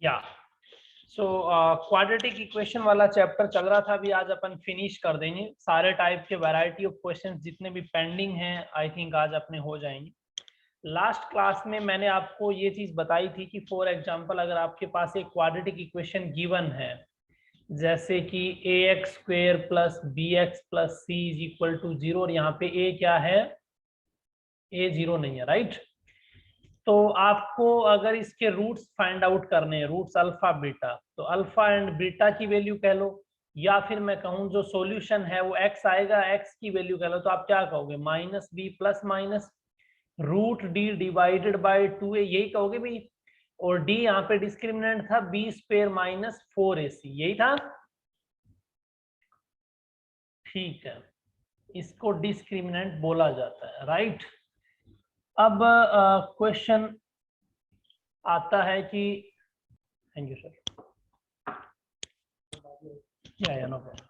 या so quadratic equation वाला chapter चल रहा था, अभी आज अपन फिनिश कर देंगे सारे टाइप के वैरायटी ऑफ क्वेश्चंस जितने भी पेंडिंग हैं, आई थिंक आज अपने हो जाएंगे। लास्ट क्लास में मैंने आपको ये चीज बताई थी कि फॉर एग्जांपल अगर आपके पास एक क्वाड्रेटिक इक्वेशन गिवन है, जैसे कि a x square plus b x plus c is equal to 0 और यहाँ पे ए क्या है, ए 0 नहीं है, राइट। तो आपको अगर इसके रूट्स फाइंड आउट करने हैं, रूट्स अल्फा बीटा, तो अल्फा एंड बीटा की वैल्यू कह लो, या फिर मैं कहूँ जो सॉल्यूशन है वो एक्स आएगा, एक्स की वैल्यू कह लो, तो आप क्या कहोगे, minus B plus minus root D divided by 2a, यही कहोगे भाई। और डी यहाँ पे डिस्क्रिमिनेंट था बी स्क्वायर माइनस 4ac, यही था, ठीक है, इसको डिस्क्रिमिनेंट बोला जाता है, राइट। अब क्वेश्चन आता है कि, थैंक यू सर, या नो प्रॉब्लम।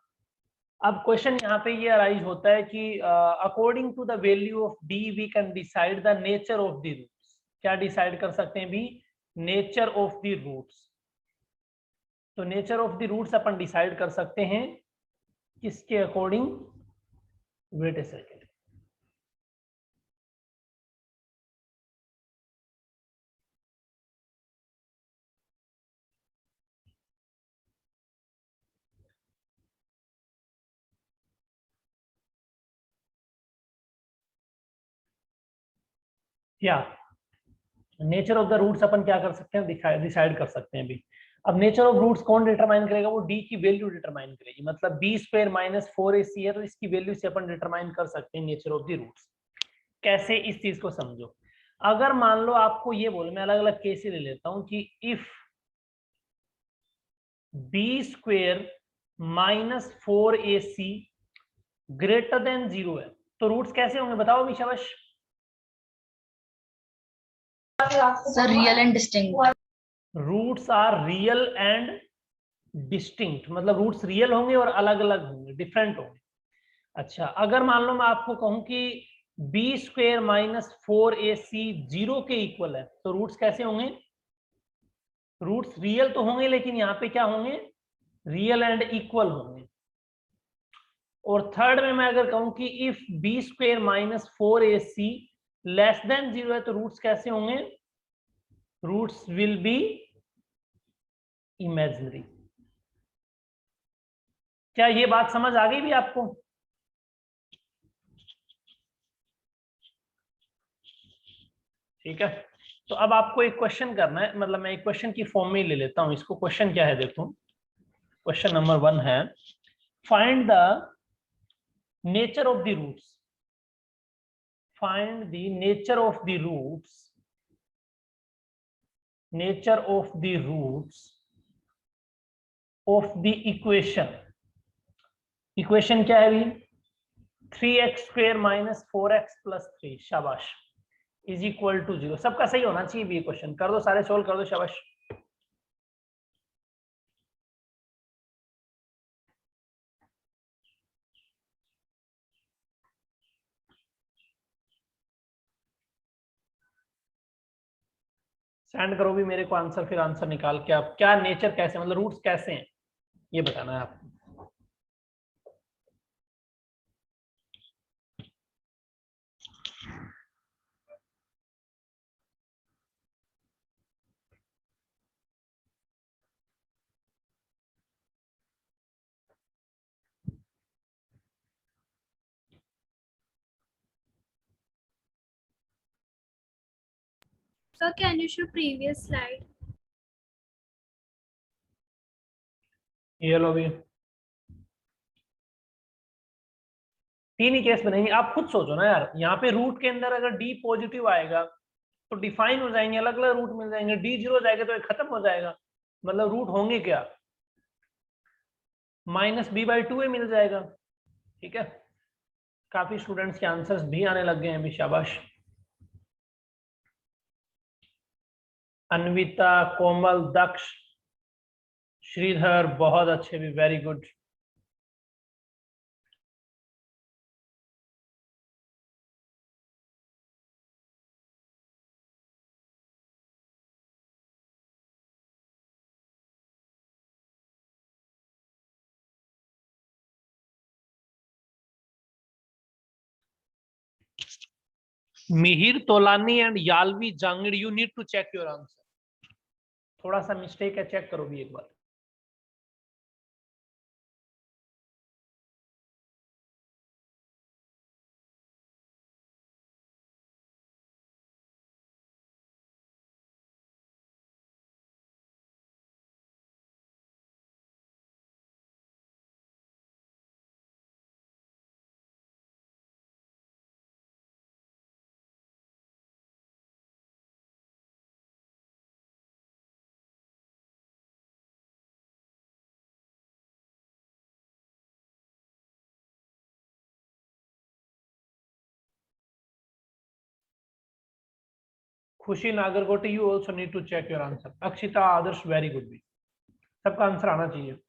अब क्वेश्चन यहाँ पे ये अराइज होता है कि according to the value of D we can decide the nature of the roots. क्या डिसाइड कर सकते हैं भी, नेचर ऑफ द रूट्स। तो नेचर ऑफ द रूट्स अपन डिसाइड कर सकते हैं किसके अकॉर्डिंग, वेट ए सेकेंड, या नेचर ऑफ द रूट्स अपन क्या कर सकते हैं, डिसाइड कर सकते हैं भी। अब नेचर ऑफ रूट्स कौन डिटरमाइन करेगा, वो डी की वैल्यू डिटरमाइन करेगी, मतलब बी स्क्वायर माइनस 4ac है, तो इसकी वैल्यू से अपन डिटरमाइन कर सकते हैं नेचर ऑफ द रूट्स। कैसे, इस चीज को समझो। अगर मान लो आपको ये बोल, मैं अलग अलग केस ले लेता हूं कि if B square minus 4ac greater than 0 है, तो रूट्स कैसे होंगे बताओ अभी शाबाश। Sir real and distinct. Roots are real and distinct, मतलब रूट्स रियल होंगे और अलग अलग होंगे, डिफरेंट होंगे। अच्छा, अगर मान लो मैं आपको कहूं कि बी स्क्वेयर माइनस 4ac 0 के इक्वल है, तो रूट्स कैसे होंगे, रूट्स रियल तो होंगे लेकिन यहाँ पे क्या होंगे, रियल एंड इक्वल होंगे। और थर्ड में मैं अगर कहूं कि if B square minus 4ac less than 0 है, तो रूट्स कैसे होंगे, रूट्स विल बी इमेजिनरी। क्या ये बात समझ आ गई भी आपको? ठीक है, तो अब आपको एक क्वेश्चन करना है, मतलब मैं एक क्वेश्चन की फॉर्म में ले लेता हूं इसको। क्वेश्चन क्या है देखो, क्वेश्चन नंबर 1 है, find the nature of the roots, find the nature of the roots, nature of the roots of the equation. Equation क्या है भी, 3x square minus 4x plus 3, शाबाश, इज इक्वल टू 0। सबका सही होना चाहिए भी, क्वेश्चन कर दो, सारे सोल्व कर दो, शाबाश। सेंड करो भी मेरे को आंसर, फिर आंसर निकाल के आप क्या नेचर कैसे, मतलब रूट्स कैसे हैं ये बताना है आपको। Sir, can you show previous slide? ये लो भी, तीन ही केस बनेंगे, आप खुद सोचो ना यार। यहाँ पे रूट के अंदर अगर डी पॉजिटिव आएगा तो डिफाइन हो जाएंगे, अलग अलग रूट मिल जाएंगे, डी 0 जाएगा तो ये खत्म हो जाएगा, मतलब रूट होंगे क्या, माइनस बी बाई 2 मिल जाएगा। ठीक है, काफी स्टूडेंट्स के आंसर्स भी आने लग गए हैं अभी, शाबाश। अन्विता, कोमल, दक्ष, श्रीधर, बहुत अच्छे भी, very good. Mihir Tolani and Yalvi Jangad, you need to check your answer. थोड़ा सा मिस्टेक है, चेक करो भी एक बार। Khushi Nagarkoti, you also need to check your answer. Akshita Adarsh, very good भी, सबका आंसर आना चाहिए।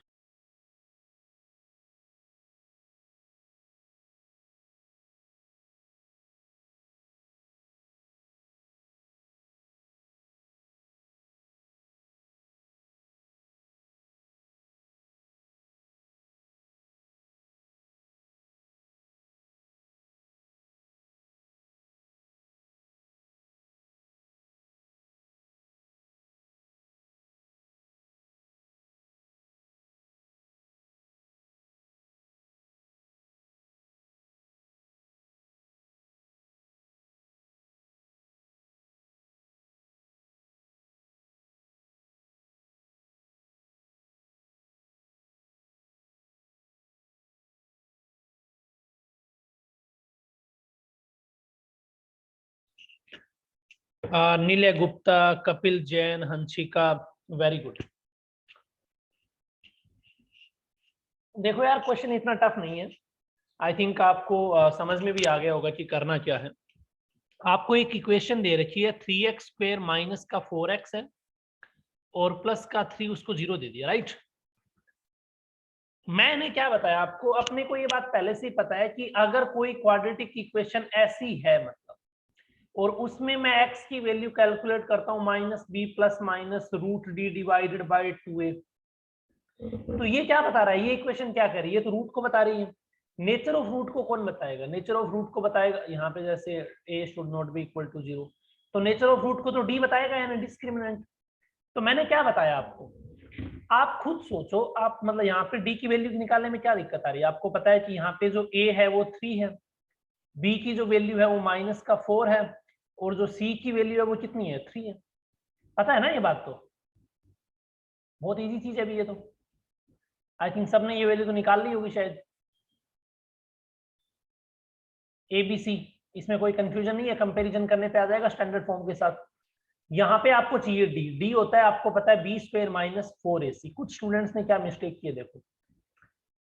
Neele Gupta, Kapil Jain, Hansika, very good. देखो यार, क्वेश्चन इतना टफ नहीं है। आई थिंक आपको समझ में भी आ गया होगा कि करना क्या है। आपको एक इक्वेशन दे रखी है, 3x स्क्वायर माइनस का 4x है और प्लस का 3 उसको 0 दे दिया, राइट। मैंने क्या बताया आपको, अपने को ये बात पहले से ही पता है कि अगर कोई क्वाड्रेटिक इक्वेशन ऐसी है मतलब, और उसमें मैं x की वैल्यू कैलकुलेट करता हूं -b plus minus √d divided by 2a, तो ये क्या बता रहा है, ये इक्वेशन क्या कर रही है, तो रूट को बता रही है। नेचर ऑफ रूट को कौन बताएगा, नेचर ऑफ रूट को बताएगा यहाँ पे, जैसे a should not be equal to 0, तो नेचर ऑफ रूट को तो d बताएगा, यानी डिस्क्रिमिनेंट। तो मैंने क्या बताया आपको, आप खुद सोचो, आप मतलब यहाँ पे d की वैल्यू निकालने में क्या दिक्कत आ रही है। आपको पता है कि यहाँ पे जो a है वो 3 है, b की जो वैल्यू है वो -4 है, और जो c की वैल्यू है वो कितनी है, 3 है। पता है ना ये बात, तो बहुत इजी चीज है अभी ये तो। आई थिंक सबने ये वैल्यू तो निकाल ली होगी शायद, ABC, इसमें कोई कंफ्यूजन नहीं है, कंपैरिजन करने पे आ जाएगा स्टैंडर्ड फॉर्म के साथ। यहाँ पे आपको चाहिए D होता है, आपको पता है b स्क्वायर माइनस 4ac। कुछ स्टूडेंट्स ने क्या मिस्टेक की है, देखो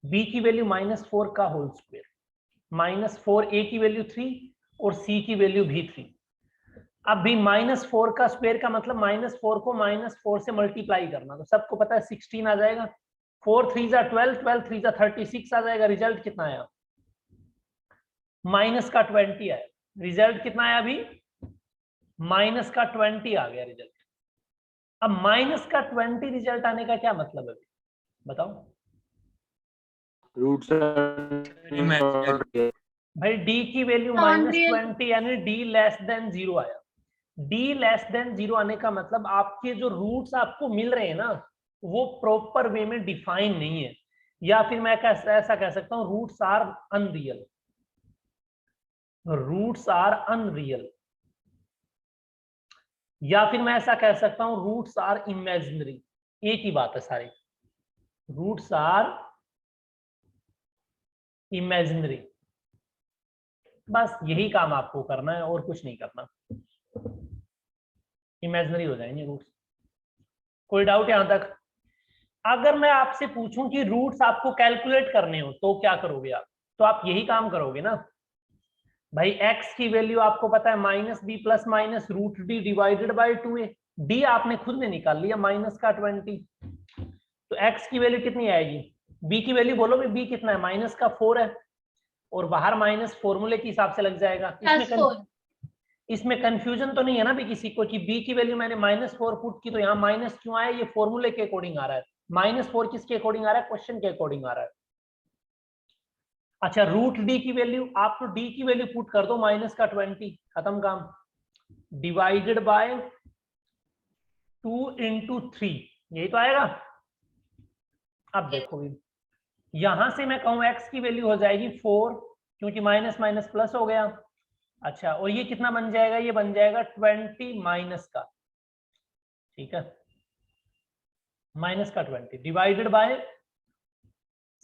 b की वैल्यू -4 का होल स्क्वायर, -4a की वैल्यू 3 और c की वैल्यू भी 3। अब भी -4 का स्क्वायर का मतलब -4 को -4 से मल्टीप्लाई करना, तो सबको पता है 16 आ जाएगा, 4 3 जा 12, 12 3 जा 36 आ जाएगा। रिजल्ट कितना आया, माइनस का 20 आया। रिजल्ट कितना आया अभी, माइनस का 20 आ गया रिजल्ट। अब माइनस का 20 रिजल्ट आने का क्या मतलब है, बताओ रूट भाई। d की वैल्यू -20 यानी d लेस देन 0 आया। d लेस देन 0 आने का मतलब आपके जो रूट्स आपको मिल रहे हैं ना, वो प्रॉपर वे में डिफाइन नहीं है, या फिर मैं ऐसा कह सकता हूं, roots are unreal, roots are unreal, या फिर मैं ऐसा कह सकता हूं रूट्स आर इमेजिनरी। एक ही बात है सारी, रूट्स आर इमेजिनरी। बस यही काम आपको करना है और कुछ नहीं करना, इमेजिनरी हो जाएंगे रूट्स। कोई डाउट यहां तक? अगर मैं आपसे पूछूं कि रूट्स आपको कैलकुलेट करने हो तो क्या करोगे आप, तो आप यही काम करोगे ना भाई। x की वैल्यू आपको पता है -b plus minus √d divided by 2a, d आपने खुद में निकाल लिया -20, तो x की वैल्यू कितनी आएगी, b की वैल्यू बोलो भी, b कितना है, -4 है, और बाहर माइनस फॉर्मूले के हिसाब से लग जाएगा। इसमें कंफ्यूजन तो नहीं है ना भी किसी को कि b की वैल्यू मैंने -4 पुट की तो यहाँ माइनस क्यों आया, ये फॉर्मूले के अकॉर्डिंग आ रहा है। -4 किसके अकॉर्डिंग आ रहा है, क्वेश्चन के अकॉर्डिंग आ रहा है। अच्छा रूट डी की वैल्यू, आप तो डी की वैल्यू पुट कर दो माइनस का 20, खत्म काम, डिवाइडेड बाय 2 into 3, यही तो आएगा। अब देखो भी यहां से मैं कहूं x की वैल्यू हो जाएगी 4, क्योंकि माइनस माइनस प्लस हो गया। अच्छा और ये कितना बन जाएगा, ये बन जाएगा 20 माइनस का, ठीक है, माइनस का 20 डिवाइडेड बाय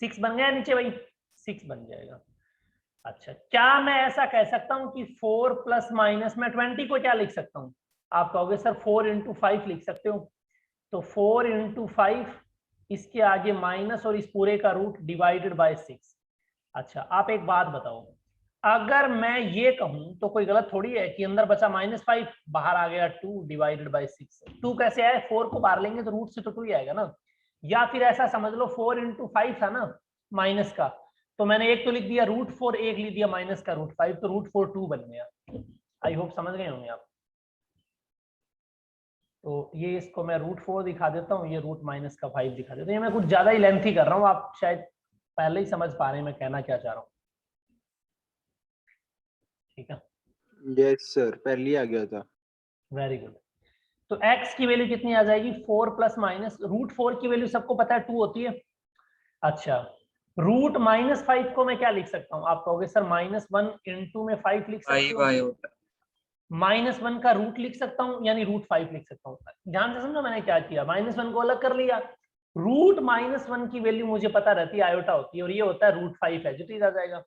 6 बन गया नीचे भाई, 6 बन जाएगा। अच्छा क्या मैं ऐसा कह सकता हूं कि 4 प्लस माइनस, मैं 20 को क्या लिख सकता हूं, आप कहोगे सर 4 into 5 लिख सकते हो, तो 4 into 5, इसके आगे माइनस और इस पूरे का रूट डिवाइडेड बाय 6। अच्छा आप एक बात बताओ, अगर मैं ये कहूं तो कोई गलत थोड़ी है कि अंदर बचा -5, बाहर आ गया 2 डिवाइडेड बाय 6। 2 कैसे आया, 4 को बाहर लेंगे तो रूट से तो 2 ही आएगा ना, या फिर ऐसा समझ लो 4 into 5 था ना माइनस का, तो मैंने एक तो लिख दिया √4, एक लिख दिया माइनस का √5, तो √4 2 बन गया। आई होप समझ गए होंगे आप। तो ये इसको मैं √4 दिखा देता हूँ, ये √-5 दिखा देता हूँ। ये मैं कुछ ज्यादा ही लेंथी कर रहा हूँ, आप शायद पहले ही समझ पा रहे हैं मैं कहना क्या चाह रहा हूँ, ठीक है। यस सर, पहले ही आ गया था। Very good. तो x की वैल्यू कितनी आ जाएगी, 4 प्लस माइनस √4 की वैल्यू सबको पता है 2 होती है। अच्छा √-5 को मैं क्या लिख सकता हूँ, आप कहोगे सर -1 into में 5 लिख सकते हो, -1 का रूट लिख सकता हूँ, यानी √5 लिख सकता हूँ। ध्यान से समझो मैंने क्या किया, -1 को अलग कर लिया, √-1 की वैल्यू मुझे पता रहती है आयोटा होती है, और ये होता है √5 है, जो आ जाएगा,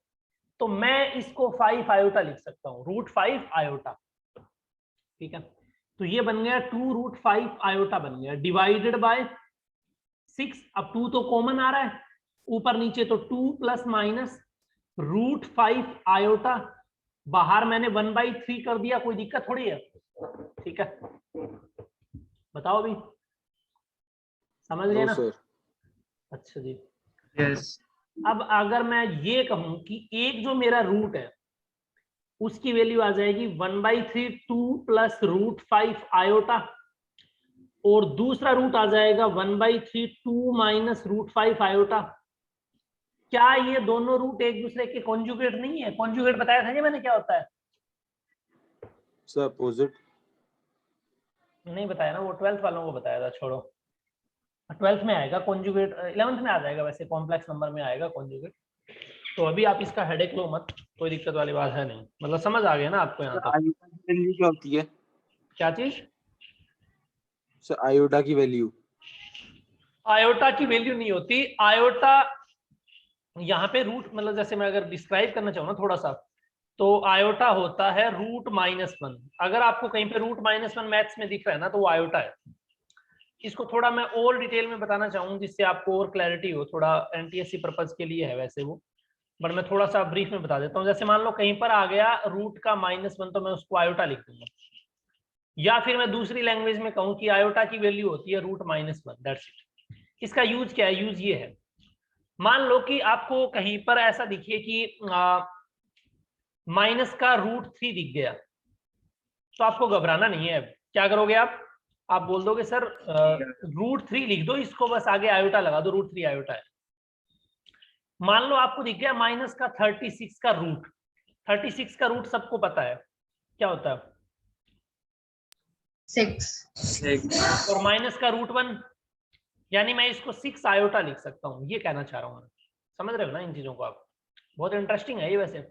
तो मैं इसको 5 आयोटा लिख सकता हूँ, √5 आयोटा, ठीक है। तो ये बन गया 2√5 आयोटा बन गया, डिवाइडेड बाय 6। अब 2 तो कॉमन आ रहा है ऊपर नीचे, तो 2 प्लस माइनस √5 आयोटा, बाहर मैंने 1/3 कर दिया, कोई दिक्कत थोड़ी है, ठीक है। बताओ अभी समझ गए नो ना? सर। अच्छा जी। यस। अब अगर मैं ये कहूं कि एक जो मेरा रूट है उसकी वैल्यू आ जाएगी 1/3 2 प्लस √5 आयोटा, और दूसरा रूट आ जाएगा 1/3 2 माइनस √5 आयोटा। क्या ये दोनों रूट एक दूसरे के कॉन्जुगेट नहीं है? कॉन्जुगेट बताया था जी मैंने क्या होता है? Sir opposite. नहीं बताया ना, वो 12th वालों को बताया था, छोड़ो। 12th में आएगा कॉन्जुगेट, 11th में आ जाएगा, वैसे कॉम्प्लेक्स नंबर में आएगा कॉन्जुगेट। तो अभी आप इसका हेडेक लो मत, कोई दिक्कत वाली बात है नहीं, मतलब समझ आ गया ना आपको यहाँ तक? आयोटा की वैल्यू क्या होती है क्या चीज? सर? आयोटा की वैल्यू? आयोटा की वैल्यू नहीं होती, आयोटा यहाँ पे रूट, मतलब जैसे मैं अगर डिस्क्राइब करना चाहूँ ना थोड़ा सा, तो आयोटा होता है √-1। अगर आपको कहीं पे √-1 मैथ्स में दिख रहा है ना, तो वो आयोटा है। इसको थोड़ा मैं और डिटेल में बताना चाहूँ जिससे आपको और क्लैरिटी हो, थोड़ा एनटीएससी पर्पज के लिए है वैसे वो, बट मैं थोड़ा सा ब्रीफ में बता देता हूँ। जैसे मान लो कहीं पर आ गया √-1, तो मैं उसको आयोटा लिख दूंगा, या फिर मैं दूसरी लैंग्वेज में कहूँ कि आयोटा की वैल्यू होती है √-1, दैट्स इट। इसका यूज क्या है? यूज ये है, मान लो कि आपको कहीं पर ऐसा दिखे कि माइनस का √3 दिख गया, तो आपको घबराना नहीं है। क्या करोगे आप बोल दोगे सर √3 लिख दो इसको, बस आगे आयोटा लगा दो, √3 आयोटा है। मान लो आपको दिख गया माइनस का 36 का रूट, 36 का रूट सबको पता है क्या होता है, 6 और माइनस का √1, यानी मैं इसको 6 आयोटा लिख सकता हूँ, ये कहना चाह रहा हूँ मैं। समझ रहे हो ना इन चीजों को आप? बहुत इंटरेस्टिंग है ये वैसे।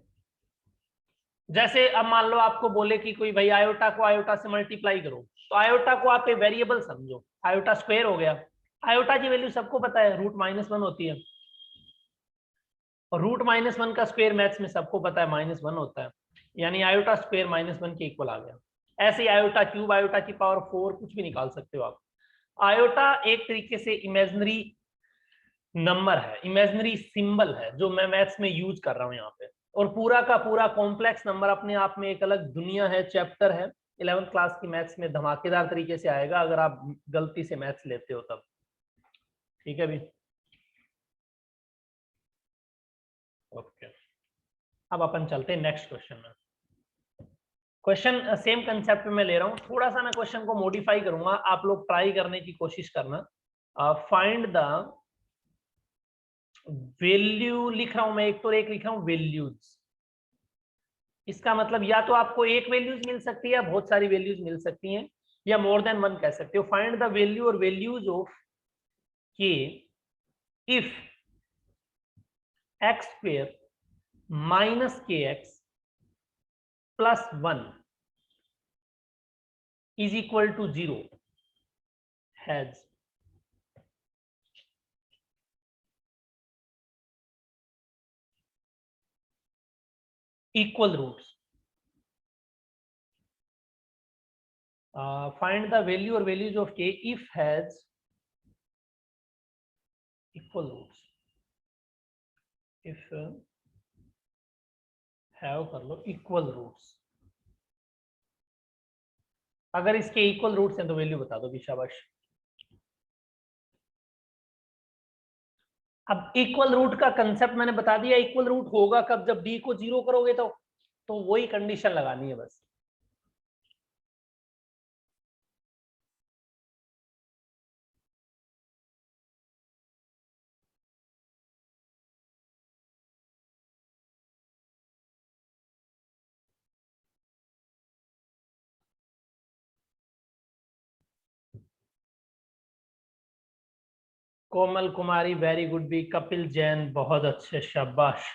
जैसे अब मान लो आपको बोले कि कोई भाई आयोटा को आयोटा से मल्टीप्लाई करो, तो आयोटा को आप एक वेरिएबल समझो, आयोटा स्क्वायर हो गया। आयोटा की वैल्यू सबको पता है √-1 होती है, और √-1 का स्क्वायर मैथ्स में सबको पता है -1 होता है, यानी आयोटा स्क्वायर -1 के इक्वल आ गया। ऐसे ही आयोटा क्यूब, आयोटा की पावर 4, कुछ भी निकाल सकते हो आप। आयोटा एक तरीके से इमेजिनरी नंबर है, इमेजिनरी सिंबल है, जो मैं मैथ्स में यूज कर रहा हूँ यहाँ पे, और पूरा का पूरा कॉम्प्लेक्स नंबर अपने आप में एक अलग दुनिया है, चैप्टर है। 11th क्लास की मैथ्स में धमाकेदार तरीके से आएगा अगर आप गलती से मैथ्स लेते हो तब, ठीक है भी? ओके, अब अपन चलते हैं नेक्स्ट क्वेश्चन में। क्वेश्चन सेम कंसेप्ट में ले रहा हूँ, थोड़ा सा मैं क्वेश्चन को मॉडिफाई करूंगा, आप लोग ट्राई करने की कोशिश करना। फाइंड द वैल्यू लिख रहा हूं मैं, एक तो एक लिख रहा हूं वैल्यूज। इसका मतलब या तो आपको एक वैल्यूज मिल सकती है या बहुत सारी वैल्यूज मिल सकती हैं, या मोर देन वन कह सकते हो। फाइंड द वैल्यू और values of K if X square minus के x plus 1 is equal to 0 has equal roots. Find the value or values of k if has equal roots. If have कर लो equal roots. अगर इसके equal roots हैं तो value बता दो भी, शाबाश। अब इक्वल रूट का कंसेप्ट मैंने बता दिया। इक्वल रूट होगा कब? जब d को 0 करोगे तो वही कंडीशन लगानी है बस। कोमल कुमारी वेरी गुड बी। कपिल जैन बहुत अच्छे, शाबाश।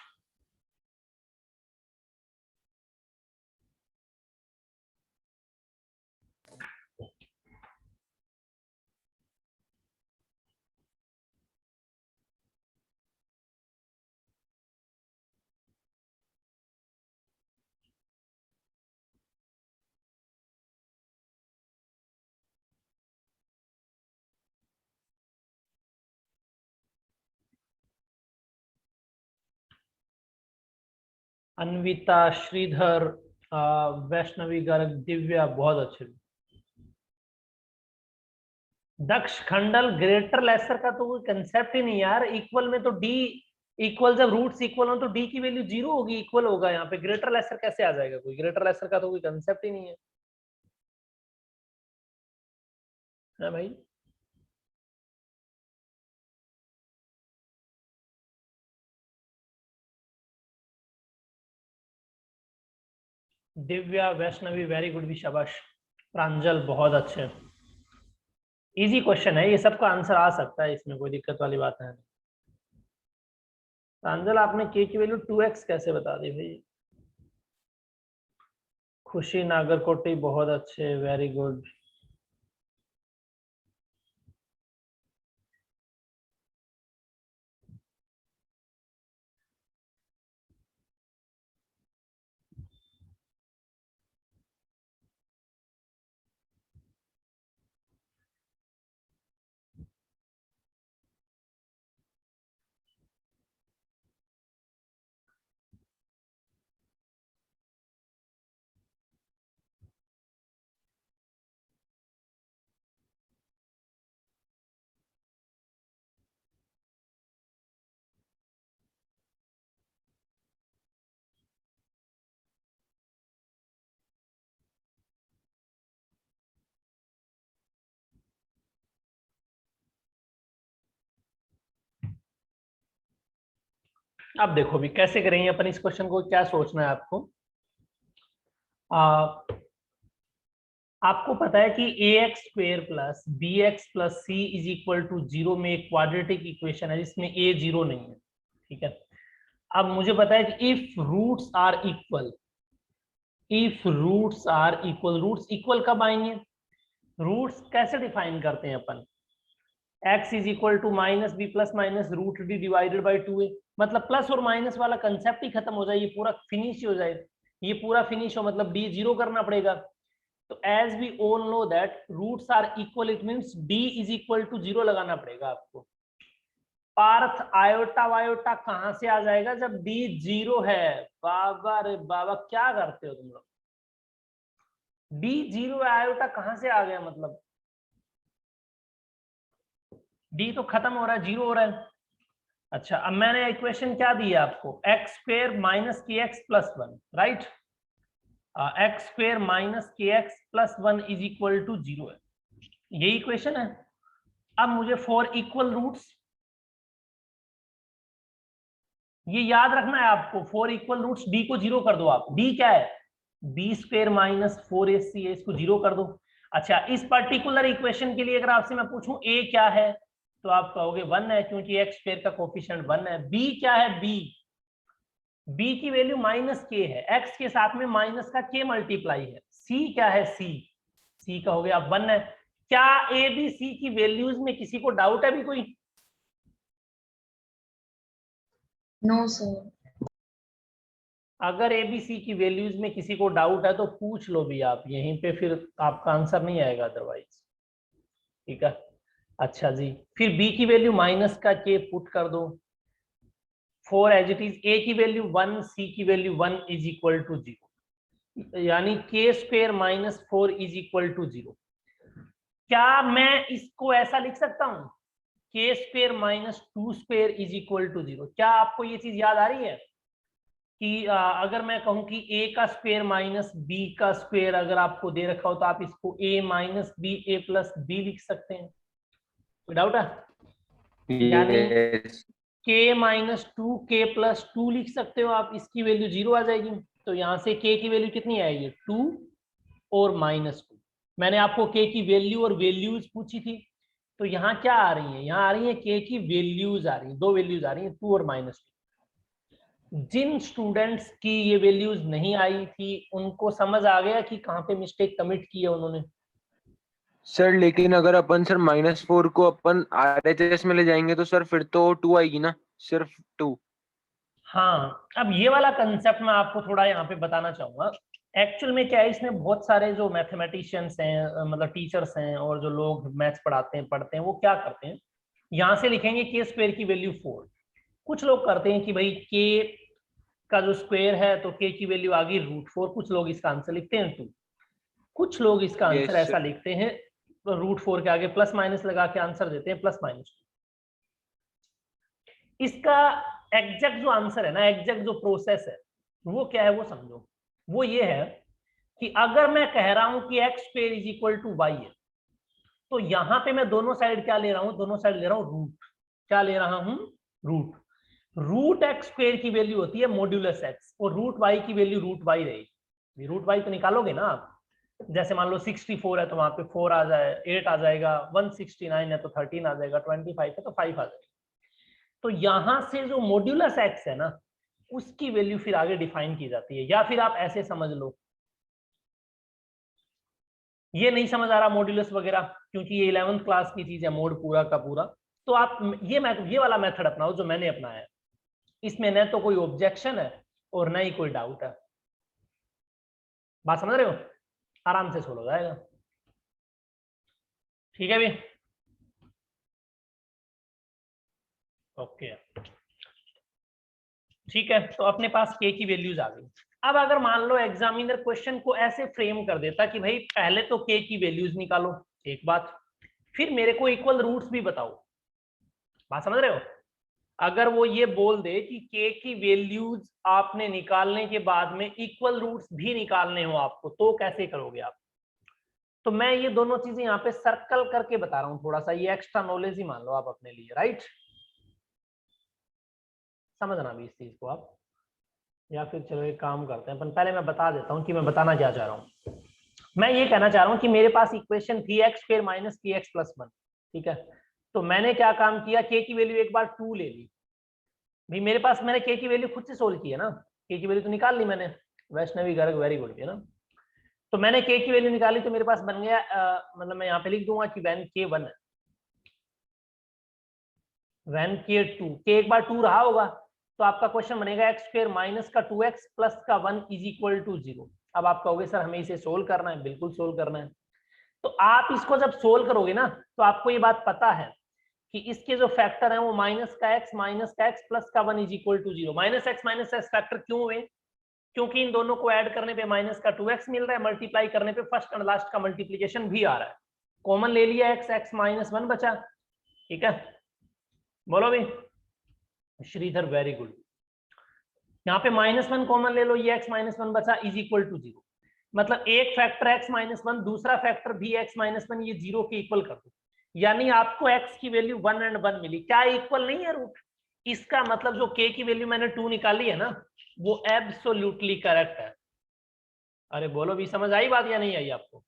अन्विता, श्रीधर, वैष्णवी गर्ग, दिव्या बहुत अच्छे। दक्ष खंडल, ग्रेटर लेसर का तो कोई कंसेप्ट ही नहीं यार। इक्वल में तो डी इक्वल, जब रूट्स इक्वल हो तो डी की वैल्यू 0 होगी, इक्वल होगा। यहाँ पे ग्रेटर लेसर कैसे आ जाएगा? कोई ग्रेटर लेसर का तो कोई कंसेप्ट ही नहीं है, है भाई। दिव्या, वैष्णवी वेरी गुड भी, शाबाश। प्रांजल बहुत अच्छे। इजी क्वेश्चन है ये, सबका आंसर आ सकता है, इसमें कोई दिक्कत वाली बात है। प्रांजल, आपने के की वैल्यू 2x कैसे बता दी भाई? खुशी नागरकोटी बहुत अच्छे, वेरी गुड। अब देखो भी कैसे करेंगे अपन इस क्वेश्चन को। क्या सोचना है आपको? आपको पता है कि ax square plus bx plus c is equal to 0 में एक क्वाड्रेटिक इक्वेशन है जिसमें a 0 नहीं है, ठीक है। अब मुझे पता है कि if roots are equal, if roots are equal, roots equal कब आएंगे? रूट्स कैसे डिफाइन करते हैं अपन? x is equal to minus B plus minus root D divided by 2a। मतलब प्लस और माइनस वाला कंसेप्ट ही खत्म हो जाए, ये पूरा फिनिश ही हो जाए। ये पूरा फिनिश हो मतलब d 0 करना पड़ेगा। तो as we all know that roots are equal, it means d is equal to 0 लगाना पड़ेगा आपको। पार्थ, आयोटा वायोटा कहां से आ जाएगा जब d 0 है? बाबा रे बाबा, क्या करते हो तुम लोग? d 0 आयोटा कहां से आ गया? मतलब d तो खत्म हो रहा है, 0 हो रहा है। अच्छा, अब मैंने इक्वेशन क्या दी है आपको? एक्स स्क्वेयर माइनस के x plus 1, right. X square minus के x plus 1 is equal to 0 है, यही इक्वेशन है। अब मुझे फॉर इक्वल रूट्स ये याद रखना है आपको, 4 इक्वल रूट्स, डी को 0 कर दो आप। डी क्या है? बी स्क्वायर माइनस 4ac है, इसको 0 कर दो। अच्छा, इस पर्टिकुलर इक्वेशन के लिए अगर आपसे मैं पूछूं ए क्या है, तो आप कहोगे 1 है, क्योंकि एक्स स्क्वायर का कोफिशिएंट 1 है। बी क्या है? बी की वैल्यू माइनस के है, एक्स के साथ में माइनस का के मल्टीप्लाई है। सी क्या है? सी का हो गया 1 है। क्या ए बी सी की वैल्यूज में किसी को डाउट है भी कोई? No sir. अगर एबीसी की वैल्यूज में किसी को डाउट है तो पूछ लो भी आप यहीं पे, फिर आपका आंसर नहीं आएगा अदरवाइज। ठीक है, अच्छा जी, फिर बी की वैल्यू माइनस का के पुट कर दो, 4 एज इट इज। ए की वैल्यू 1, सी की वैल्यू 1 इज इक्वल टू 0, यानी K square minus 4 is equal to 0। क्या मैं इसको ऐसा लिख सकता हूं, K square minus 2 square is equal to 0? क्या आपको ये चीज याद आ रही है कि अगर मैं कहूं कि a का स्क्वायर माइनस b का स्क्वायर अगर आपको दे रखा हो तो आप इसको a minus B A plus B लिख सकते हैं? कोई डाउट है? यानी k माइनस 2 k प्लस 2 लिख सकते हो आप, इसकी वैल्यू 0 आ जाएगी। तो यहाँ से k की वैल्यू कितनी आएगी? 2 और माइनस 2। मैंने आपको k की वैल्यू और वैल्यूज पूछी थी, तो यहाँ क्या आ रही है? यहाँ आ रही है k की वैल्यूज आ रही है, 2 वैल्यूज आ रही है, 2 और माइनस 2। जिन स्टूडेंट्स की ये वैल्यूज नहीं आई थी उनको समझ आ गया कि कहाँ पे मिस्टेक कमिट की है उन्होंने? सर लेकिन अगर अपन सर -4 को अपन RHS में ले जाएंगे तो सर फिर तो 2 आएगी ना, सिर्फ 2। हाँ, अब ये वाला कंसेप्ट मैं आपको थोड़ा यहाँ पे बताना चाहूंगा। एक्चुअल में क्या है, इसमें बहुत सारे जो मैथमेटिशियंस हैं, मतलब टीचर्स हैं और जो लोग मैथ्स पढ़ते हैं, वो क्या करते हैं, यहाँ से लिखेंगे के स्क्वायर की वैल्यू 4। कुछ लोग करते हैं कि भाई के का जो स्क्वायर है तो के की वैल्यू आ गई √4, कुछ लोग इसका आंसर लिखते हैं 2। कुछ लोग इसका आंसर Yes, ऐसा लिखते हैं, तो √4 के आगे प्लस माइनस लगा के आंसर देते हैं +-2। इसका एग्जैक्ट जो आंसर है ना, एग्जैक्ट जो प्रोसेस है वो क्या है वो समझो। वो ये है कि अगर मैं कह रहा हूं कि X square is equal to Y है, तो यहां पे मैं दोनों साइड क्या ले रहा हूं? दोनों साइड ले रहा हूं रूट। क्या ले रहा हूं? रूट। रूट एक्स स्क्वायर की वैल्यू होती है मॉड्यूलस एक्स, और रूट वाई की वैल्यू रूट वाई रहेगी। रूट वाई तो निकालोगे ना आप, जैसे मान लो 64 है तो वहां पे 4 आ जाए, 8 आ जाएगा, 169 है तो 13 आ जाएगा, 25 है तो 5 आ जाएगा। तो यहां से जो मॉड्यूलस एक्स है ना, उसकी वैल्यू फिर आगे डिफाइन की जाती है। या फिर आप ऐसे समझ लो, ये नहीं समझ आ रहा मॉड्यूलस वगैरह, क्योंकि ये 11th क्लास की चीज है, मोड पूरा का पूरा, तो आप ये वाला मेथड अपनाओ जो मैंने अपनाया है। इसमें न तो कोई ऑब्जेक्शन है और न ही कोई डाउट है। बात समझ रहे हो? आराम से सोल्व हो जाएगा। ठीक है भी? ओके, ठीक है, तो अपने पास के की वैल्यूज आ गई। अब अगर मान लो एग्जामिनर क्वेश्चन को ऐसे फ्रेम कर देता कि भाई पहले तो के की वैल्यूज निकालो, एक बात, फिर मेरे को इक्वल रूट्स भी बताओ। बात समझ रहे हो? अगर वो ये बोल दे कि के की वैल्यूज आपने निकालने के बाद में इक्वल रूट्स भी निकालने हो आपको, तो कैसे करोगे आप? तो मैं ये दोनों चीजें यहाँ पे सर्कल करके बता रहा हूँ, थोड़ा सा ये एक्स्ट्रा नॉलेज ही मान लो आप अपने लिए, राइट? समझना भी इस चीज को आप, या फिर चलो एक काम करते हैं अपन, पहले मैं बता देता हूँ कि मैं बताना क्या चाह रहा हूँ। मैं ये कहना चाह रहा हूँ कि मेरे पास इक्वेशन थी एक्स स्क्वायर माइनस 3x + 1, ठीक है? तो मैंने क्या काम किया, के की वैल्यू एक बार 2 ले ली। भाई मेरे पास, मैंने के की वैल्यू खुद से सोल्व की है ना, के की वैल्यू तो निकाल ली मैंने, वैष्णवी गर्ग वेरी गुड है ना। तो मैंने के की वैल्यू निकाली तो मेरे पास बन गया, मतलब मैं यहाँ पे लिख दूंगा कि व्हेन के 1 है, व्हेन के 2, के एक बार 2 रहा होगा, तो आपका क्वेश्चन बनेगा एक्स स्क्वायर माइनस का 2x प्लस का 1 इज इक्वल टू 0। अब आप कहोगे सर हमें इसे सोल्व करना है, बिल्कुल सोल्व करना है। तो आप इसको जब सोल्व करोगे ना, तो आपको ये बात पता है कि इसके जो फैक्टर हैं वो माइनस का x प्लस का 1 is equal to 0। Minus x factor क्यों हुए? क्योंकि इन दोनों को ऐड करने पे माइनस का 2x मिल रहा है, मल्टीप्लाई करने पे फर्स्ट एंड लास्ट का मल्टीप्लीकेशन भी आ रहा है। कॉमन ले लिया x माइनस 1 बचा, ठीक है? बोलो भी श्रीधर वेरी गुड। यहाँ पे -1 कॉमन ले लो, ये x माइनस 1 बचा इज इक्वल टू 0। मतलब एक फैक्टर x माइनस 1, दूसरा फैक्टर भी x माइनस 1, ये 0 के इक्वल कर दो, यानी आपको x की वैल्यू 1 और 1 मिली। क्या इक्वल नहीं है रूट? इसका मतलब जो k की वैल्यू मैंने 2 निकाली है ना, वो एब्सोल्युटली करेक्ट है। अरे बोलो भी, समझ आई बात या नहीं आई आपको?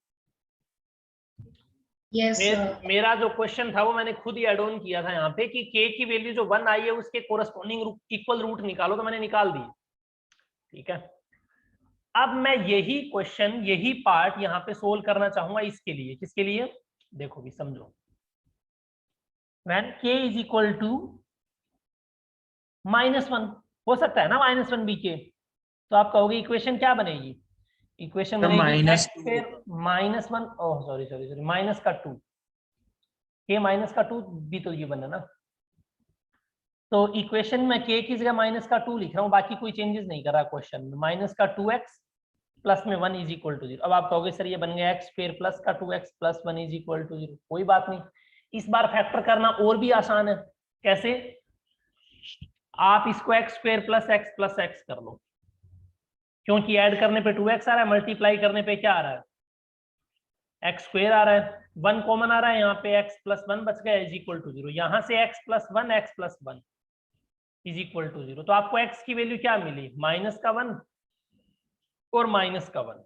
Yes, sir. मेरा जो क्वेश्चन था वो मैंने खुद ही एड ऑन किया था यहाँ पे कि k की वैल्यू जो 1 आई है उसके कोरस्पॉन्डिंग इक्वल रूट निकालो, तो मैंने निकाल दी। ठीक है, अब मैं यही क्वेश्चन, यही पार्ट यहाँ पे सोल्व करना चाहूंगा इसके लिए। किसके लिए? देखो भी समझो, when k is equal to -1, हो सकता है ना -1 भी k, तो आप कहोगे इक्वेशन क्या बनेगी? इक्वेशन तो बनेगी -2 x square -1, oh sorry sorry sorry, minus का 2, k माइनस का 2 भी तो ये बना ना। तो इक्वेशन में k की जगह माइनस का 2 लिख रहा हूँ, बाकी कोई चेंजेस नहीं कर रहा क्वेश्चन में। माइनस का 2x प्लस में 1 इज इक्वल टू 0। अब आप कहोगे सर ये बन गया x स्क्वायर प्लस का 2x plus 1 is equal to 0। कोई बात नहीं, इस बार फैक्टर करना और भी आसान है। कैसे? आप इसको x स्क्वायर प्लस x कर लो, क्योंकि ऐड करने पे 2x आ रहा है, मल्टीप्लाई करने पे क्या आ रहा है? x स्क्वायर आ रहा है, 1 कॉमन आ रहा है यहाँ पे, x प्लस 1 बच गया इज इक्वल टू 0। यहाँ से x plus 1 is equal to 0। तो आपको x की वैल्यू क्या मिली? माइनस का 1 और माइनस का 1।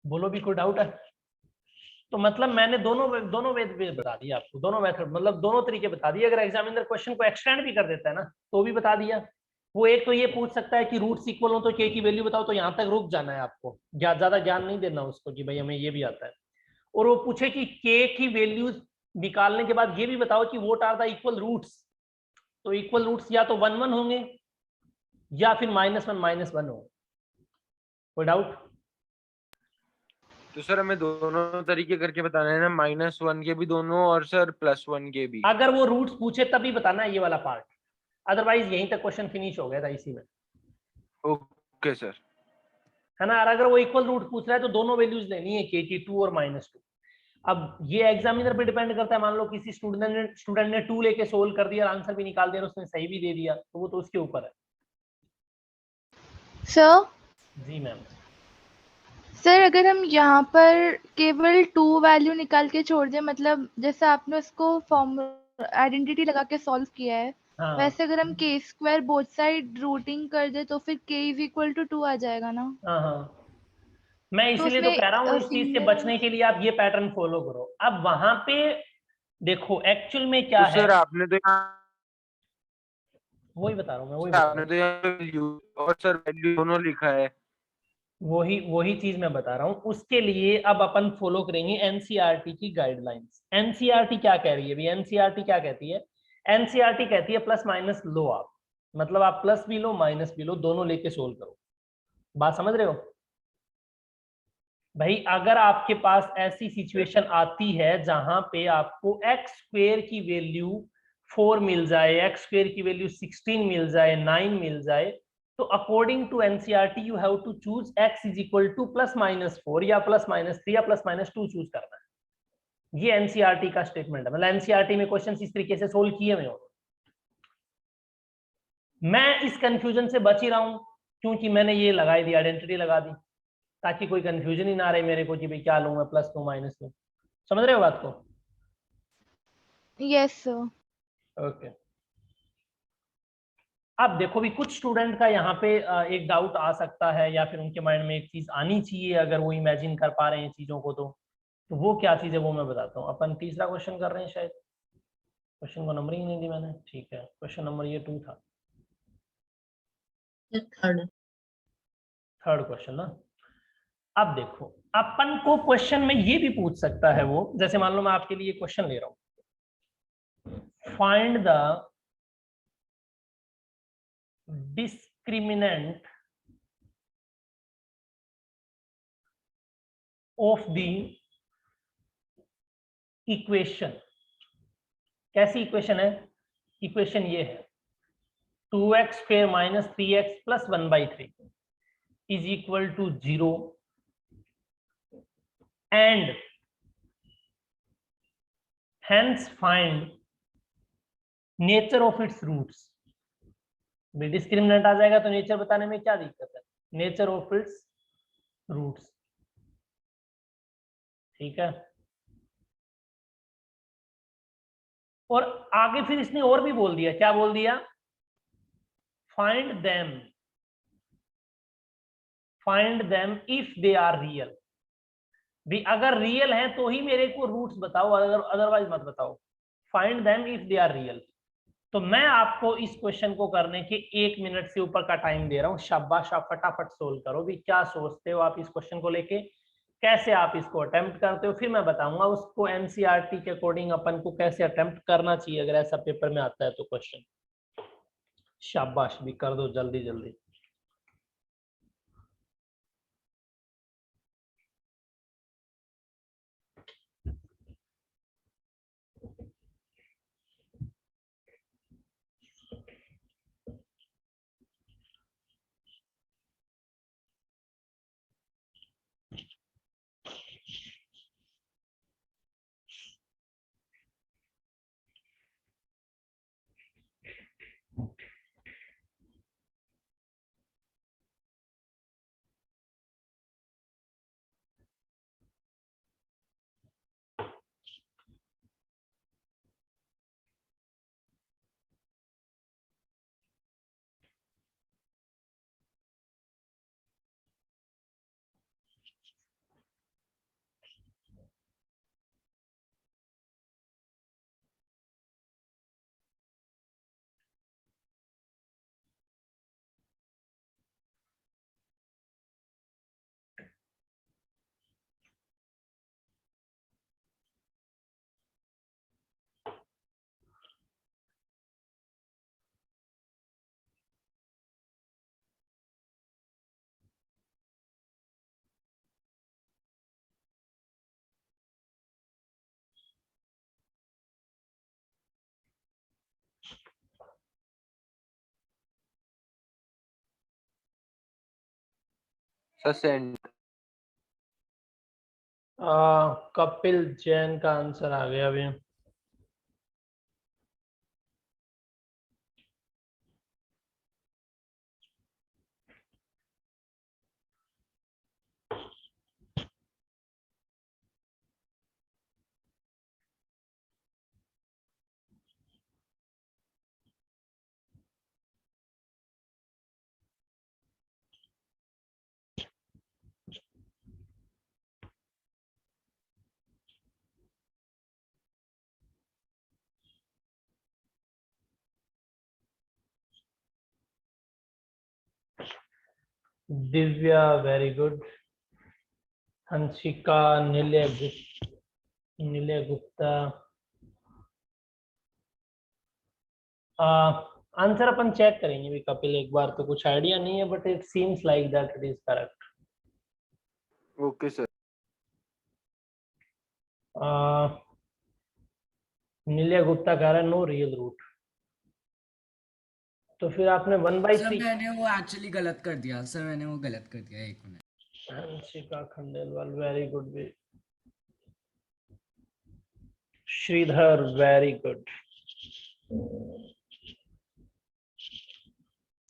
बोलो भी कोई डाउट है? तो मतलब मैंने दोनों वे बता दिया आपको, दोनों मेथड मतलब दोनों तरीके बता दिए। अगर एग्जामिनर क्वेश्चन को एक्सटेंड भी कर देता है ना तो भी बता दिया। वो एक तो ये पूछ सकता है कि रूट्स इक्वल हो तो k की वैल्यू बताओ, तो यहाँ तक रुक जाना है आपको, ज्यादा ज्ञान नहीं देना उसको कि भाई हमें ये भी आता है। और वो पूछे कि k की वैल्यू निकालने के बाद ये भी बताओ कि what are the equal roots, तो इक्वल रूट्स या तो 1 1 होंगे या फिर -1 होंगे। कोई डाउट? तो सर हमें दोनों तरीके करके बताना है ना, -1 के भी दोनों और सर +1 के भी? अगर वो रूट्स पूछे तभी बताना है ये वाला पार्ट, अदरवाइज यहीं तक क्वेश्चन फिनिश हो गया था इसी में। Okay sir. है ना? और अगर वो इक्वल रूट पूछ रहा है तो दोनों वैल्यूज लेनी है, k की 2 और -2। अब ये एग्जामिनर पे डिपेंड करता है। मान लो किसी स्टूडेंट ने 2 लेके सोल्व कर दिया, आंसर भी निकाल दिया, उसने सही भी दे दिया, तो वो तो उसके ऊपर है। सर जी मैम। सर अगर हम यहाँ पर केवल 2 वैल्यू निकाल के छोड़ दें, मतलब जैसे आपने उसको फॉर्म आइडेंटिटी लगा के सॉल्व किया है, हाँ वैसे अगर हम k square both side routing कर दे तो फिर k इज इक्वल टू 2 आ जाएगा ना? हाँ हाँ, मैं तो इसीलिए तो उसमें कह रहा हूँ इस चीज से सिंगल बचने के लिए आप ये पैटर्न फॉलो करो। अब वहां पे देखो एक्चुअल में तो क्या है, सर आपने तो वही बता रहा हूँ मैं, वही सर बता रहा आपने हूँ, तो यहाँ वैल्यू और सर वैल्यू दोनों लिखा है। वही चीज मैं बता रहा हूँ। उसके लिए अब अपन फॉलो करेंगे एनसीईआरटी की गाइडलाइंस। एनसीईआरटी क्या कह रही है? भी एनसीईआरटी क्या कहती है? एनसीईआरटी कहती है प्लस माइनस लो आप, मतलब आप प्लस भी लो माइनस भी लो, दोनों लेके सोल्व करो। बात समझ रहे हो भाई? अगर आपके पास ऐसी सिचुएशन आती है जहां पे आपको एक्स स्क्वेयर की वैल्यू 4 मिल जाए, एक्स स्क्वेयर की वैल्यू 16 मिल जाए, 9 मिल जाए, तो according to NCERT you have to choose x is equal to +-4 या +-3 या +-2 चूज करना है। ये एनसीईआरटी का स्टेटमेंट है। मतलब एनसीईआरटी में क्वेश्चन इस तरीके से सोल्व किए हुए हो। मैं इस कंफ्यूजन से बच ही रहा हूं क्योंकि मैंने ये लगाई दी, आइडेंटिटी लगा दी, ताकि कोई कंफ्यूजन ही ना रहे मेरे को कि भाई क्या लूं मैं, प्लस लूं माइनस लूं। समझ रहे हो बात को? Yes sir. ओके। अब देखो भी, कुछ स्टूडेंट का यहाँ पे एक डाउट आ सकता है या फिर उनके माइंड में एक चीज आनी चाहिए अगर वो इमेजिन कर पा रहे हैं चीजों को, तो वो क्या चीज है वो मैं बताता हूँ। अपन तीसरा क्वेश्चन कर रहे हैं शायद, क्वेश्चन को नंबरिंग नहीं दी मैंने, ठीक है। क्वेश्चन नंबर ये 2 था, Third. थर्ड क्वेश्चन ना। अब देखो, अपन को क्वेश्चन में ये भी पूछ सकता है वो, जैसे मान लो मैं आपके लिए क्वेश्चन ले रहा हूँ, find the discriminant of the equation। कैसी इक्वेशन है? इक्वेशन ये है 2x square minus 3x plus 1/3 is equal to 0 and hence find nature of its roots. Discriminant आ जाएगा तो नेचर बताने में क्या दिक्कत है? नेचर ऑफ इट्स रूट्स, ठीक है। और आगे फिर इसने और भी बोल दिया, क्या बोल दिया, find them if they are real. भी अगर रियल है तो ही मेरे को रूट्स बताओ, अदरवाइज मत बताओ। Find them if they are real. तो मैं आपको इस क्वेश्चन को करने के 1 मिनट से ऊपर का टाइम दे रहा हूं। शाबाश, आप फटाफट सोल्व करो भी। क्या सोचते हो आप इस क्वेश्चन को लेके, कैसे आप इसको अटेम्प्ट करते हो, फिर मैं बताऊंगा उसको एनसीईआरटी के अकॉर्डिंग अपन को कैसे अटेम्प्ट करना चाहिए अगर ऐसा पेपर में आता है तो क्वेश्चन। शाबाश, भी कर दो जल्दी जल्दी। सेंड। कपिल जैन का आंसर आ गया अभी। Divya very good. Hansika, Nilay Gupta. Answer अपन चेक करेंगे भी कपिल एक बार, तो कुछ आइडिया नहीं है but it seems like that it is correct. Okay sir. Nilay Gupta कह रहा है नो रियल रूट, तो फिर आपने 1/3। सर मैंने वो एक्चुअली गलत कर दिया सर, मैंने वो गलत कर दिया, 1 minute. Hansika Khandelwal very good भी। Shridhar very good.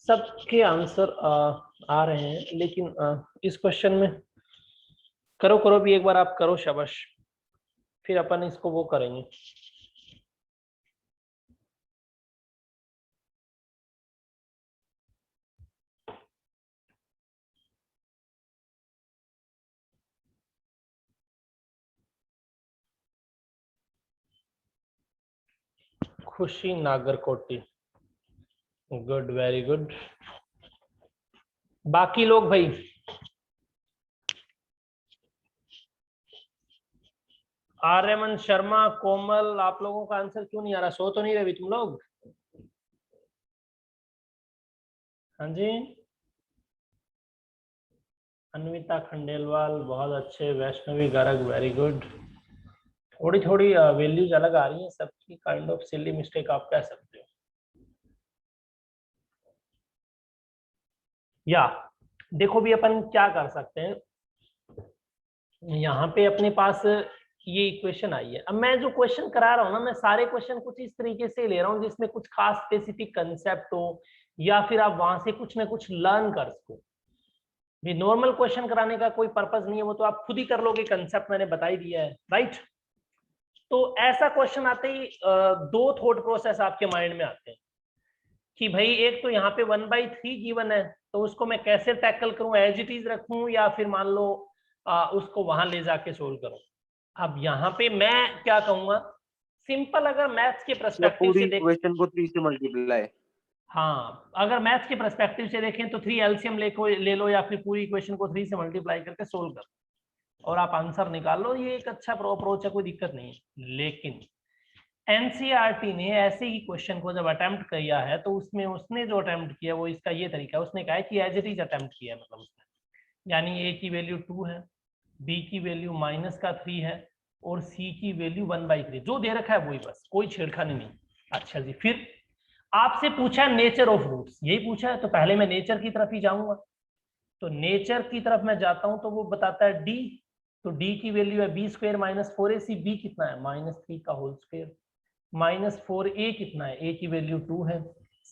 सबके आंसर आ रहे हैं, लेकिन इस क्वेश्चन में करो करो भी एक बार आप करो, शाबाश। फिर अपन इसको वो करेंगे। खुशी नागरकोटी, गुड वेरी गुड। बाकी लोग भाई, आर्यमन शर्मा, कोमल, आप लोगों का आंसर क्यों नहीं आ रहा? सो तो नहीं रहे तुम लोग? हाँ जी। अन्विता खंडेलवाल बहुत अच्छे। Vaishnavi Garg very good. थोड़ी थोड़ी वैल्यूज अलग आ रही हैं सबकी, काइंड ऑफ सिली मिस्टेक आप कह सकते हो। या देखो भी अपन क्या कर सकते हैं, यहाँ पे अपने पास ये इक्वेशन आई है। अब मैं जो क्वेश्चन करा रहा हूँ ना, मैं सारे क्वेश्चन कुछ इस तरीके से ले रहा हूँ जिसमें कुछ खास स्पेसिफिक कंसेप्ट हो, या फिर आप वहां से कुछ ना कुछ लर्न कर सको। भी नॉर्मल क्वेश्चन कराने का कोई पर्पस नहीं है, वो तो आप खुद ही कर लोगे, कंसेप्ट मैंने बता ही दिया है, राइट। तो ऐसा क्वेश्चन आते ही दो थॉट प्रोसेस आपके माइंड में आते हैं कि भाई एक तो यहाँ पे 1/3 गिवन है, तो उसको मैं कैसे टैकल करूं, एज इट इज रखूं या फिर मान लो उसको वहां ले जाके सोल्व करूं। अब यहाँ पे मैं क्या कहूंगा, सिंपल अगर मैथ्स के या पर्सपेक्टिव पूरी से देख, इक्वेशन को 3 से मल्टीप्लाई। हाँ अगर मैथ्स के पर्सपेक्टिव से देखें तो 3 एलसीएम ले लो या फिर पूरी इक्वेशन को 3 से मल्टीप्लाई करके सोल्व करो और आप आंसर निकाल लो। ये एक अच्छा अप्रोच है, कोई दिक्कत नहीं है। लेकिन एनसीईआरटी ने ऐसे ही क्वेश्चन को जब अटेम्प्ट किया है तो उसमें उसने जो अटेम्प्ट किया वो इसका ये तरीका है, उसने कहा है कि एज इट इज अटेम्प्ट किया है, मतलब उसने यानी ए की वैल्यू 2 है, बी की वैल्यू -3 है और सी की वैल्यू 1/3 जो दे रखा है वही, बस कोई छेड़खानी नहीं। अच्छा जी, फिर आपसे पूछा है नेचर ऑफ रूट्स, यही पूछा है तो पहले मैं नेचर की तरफ ही जाऊंगा। तो नेचर की तरफ मैं जाता हूं तो वो बताता है डी, तो डी की वैल्यू है b² - 4ac, b कितना है -3 का होल स्क्वायर, -4a कितना है, a की वैल्यू 2 है,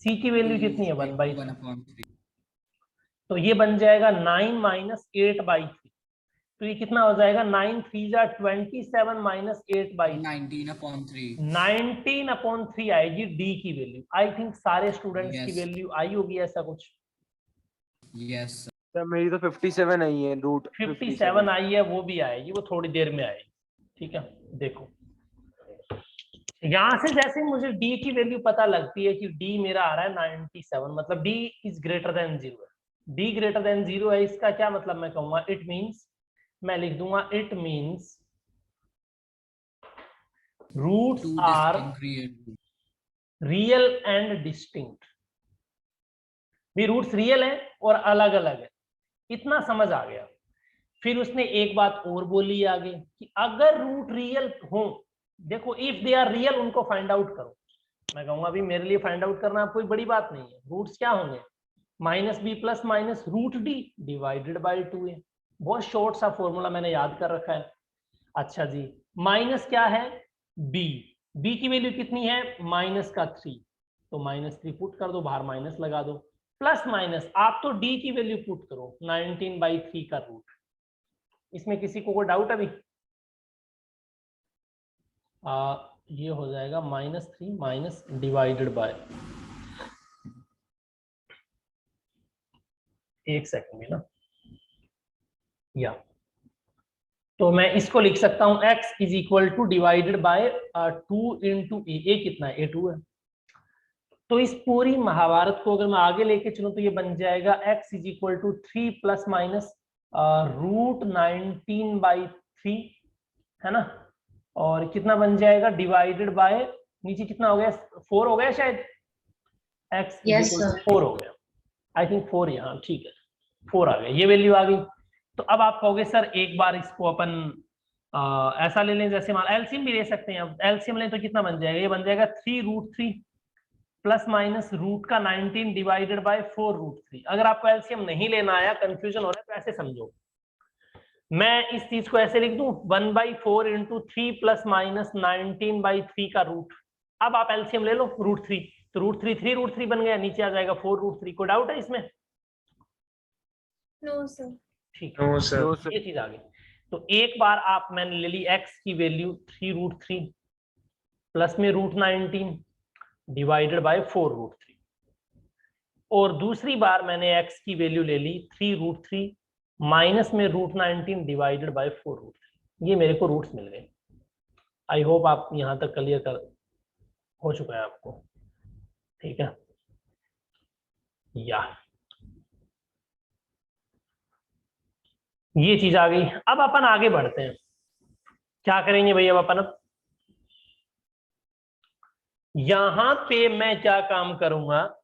c की वैल्यू कितनी है 1/3, 1/3। तो ये बन जाएगा 9 - 8/3। तो ये कितना हो जाएगा 9 3 जा 27 - 8/3, 19/3। 19/3 आएगी डी की वैल्यू। आई थिंक सारे स्टूडेंट्स की Yes. वैल्यू आई होगी ऐसा कुछ। यस सर मेरी तो 57 आई है, रूट 57 आई है, वो भी आएगी, वो थोड़ी देर में आएगी। ठीक है, देखो यहां से जैसे मुझे d की वैल्यू पता लगती है कि d मेरा आ रहा है 97, मतलब d इज ग्रेटर देन 0 है। d ग्रेटर देन 0 है, इसका क्या मतलब मैं कहूंगा, इट मींस मैं लिख दूंगा it means roots are real and distinct. भी रूट्स रियल है और अलग अलग है, इतना समझ आ गया। फिर उसने एक बात और बोली आगे कि अगर रूट रियल हो, देखो इफ दे आर रियल उनको फाइंड आउट करो। मैं कहूंगा अभी मेरे लिए फाइंड आउट करना कोई बड़ी बात नहीं है। रूट्स क्या होंगे, -b + -√d divided by 2a। बहुत शॉर्ट सा फॉर्मूला मैंने याद कर रखा है। अच्छा जी, माइनस क्या है b, b की वैल्यू कितनी है -3, तो -3 पुट कर दो, बाहर माइनस लगा दो, प्लस माइनस आप तो d की वैल्यू पुट करो 19/3 का रूट। इसमें किसी को कोई डाउट अभी? ये हो जाएगा -3 माइनस डिवाइडेड बाय, एक सेकंड में ना, या तो मैं इसको लिख सकता हूं x = डिवाइडेड बाय 2 × a कितना है, a 2 है। तो इस पूरी महाभारत को अगर मैं आगे लेके चलूं तो ये बन जाएगा x = 3 ± √19/3 है ना, और कितना बन जाएगा डिवाइडेड बाय, नीचे कितना हो गया 4 हो गया शायद, x Yes, = sir. 4 हो गया, आई थिंक 4, यहाँ ठीक है 4 आ गया, ये वैल्यू आ गई। तो अब आप कहोगे सर एक बार इसको अपन ऐसा ले लें, जैसे मान एलसीएम भी ले सकते हैं। अब एलसीएम लें तो कितना बन जाएगा, ये बन जाएगा 3√3 ± रूट का 19 डिवाइडेड बाय 4√3। अगर आपको एलसीएम नहीं लेना आया, कंफ्यूजन हो रहा है, तो ऐसे समझो, मैं इस चीज को ऐसे लिख दूं 1/4 × 3 ± 19/3 का रूट। अब आप एलसीएम ले लो √3, तो √3 3√3 बन गया, नीचे आ जाएगा 4√3। को डाउट है इसमें? No sir. ठीक है, ये चीज आ गई। तो एक बार आप मैंने ले ली x की वैल्यू 3√3 प्लस में √19 डिवाइडेड बाय 4√3, और दूसरी बार मैंने x की वैल्यू ले ली 3√3 माइनस में √19 डिवाइडेड बाय 4√3। ये मेरे को रूट्स मिल गए। आई होप आप यहां तक क्लियर कर हो चुका है आपको, ठीक है, या ये चीज आ गई। अब अपन आगे बढ़ते हैं, क्या करेंगे भाई, अब अपन यहां पे मैं क्या काम करूंगा,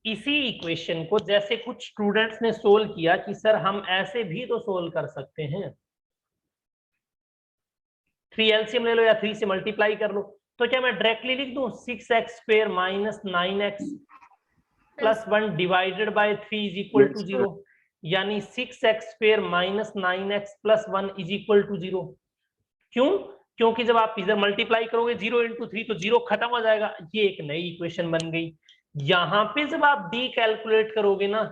इसी इक्वेशन को जैसे कुछ स्टूडेंट्स ने सोल्व किया कि सर हम ऐसे भी तो सोल्व कर सकते हैं, 3 एलसीएम ले लो या 3 से मल्टीप्लाई कर लो, तो क्या मैं डायरेक्टली लिख दूं 6x² - 9x + 1 डिवाइडेड बाय 3 = 0, यानी 6x² - 9x + 1 = 0। क्यों? क्योंकि जब आप इधर मल्टीप्लाई करोगे 0 × 3 तो 0 खत्म हो जाएगा, ये एक नई इक्वेशन बन गई। यहां पे जब आप d कैलकुलेट करोगे ना,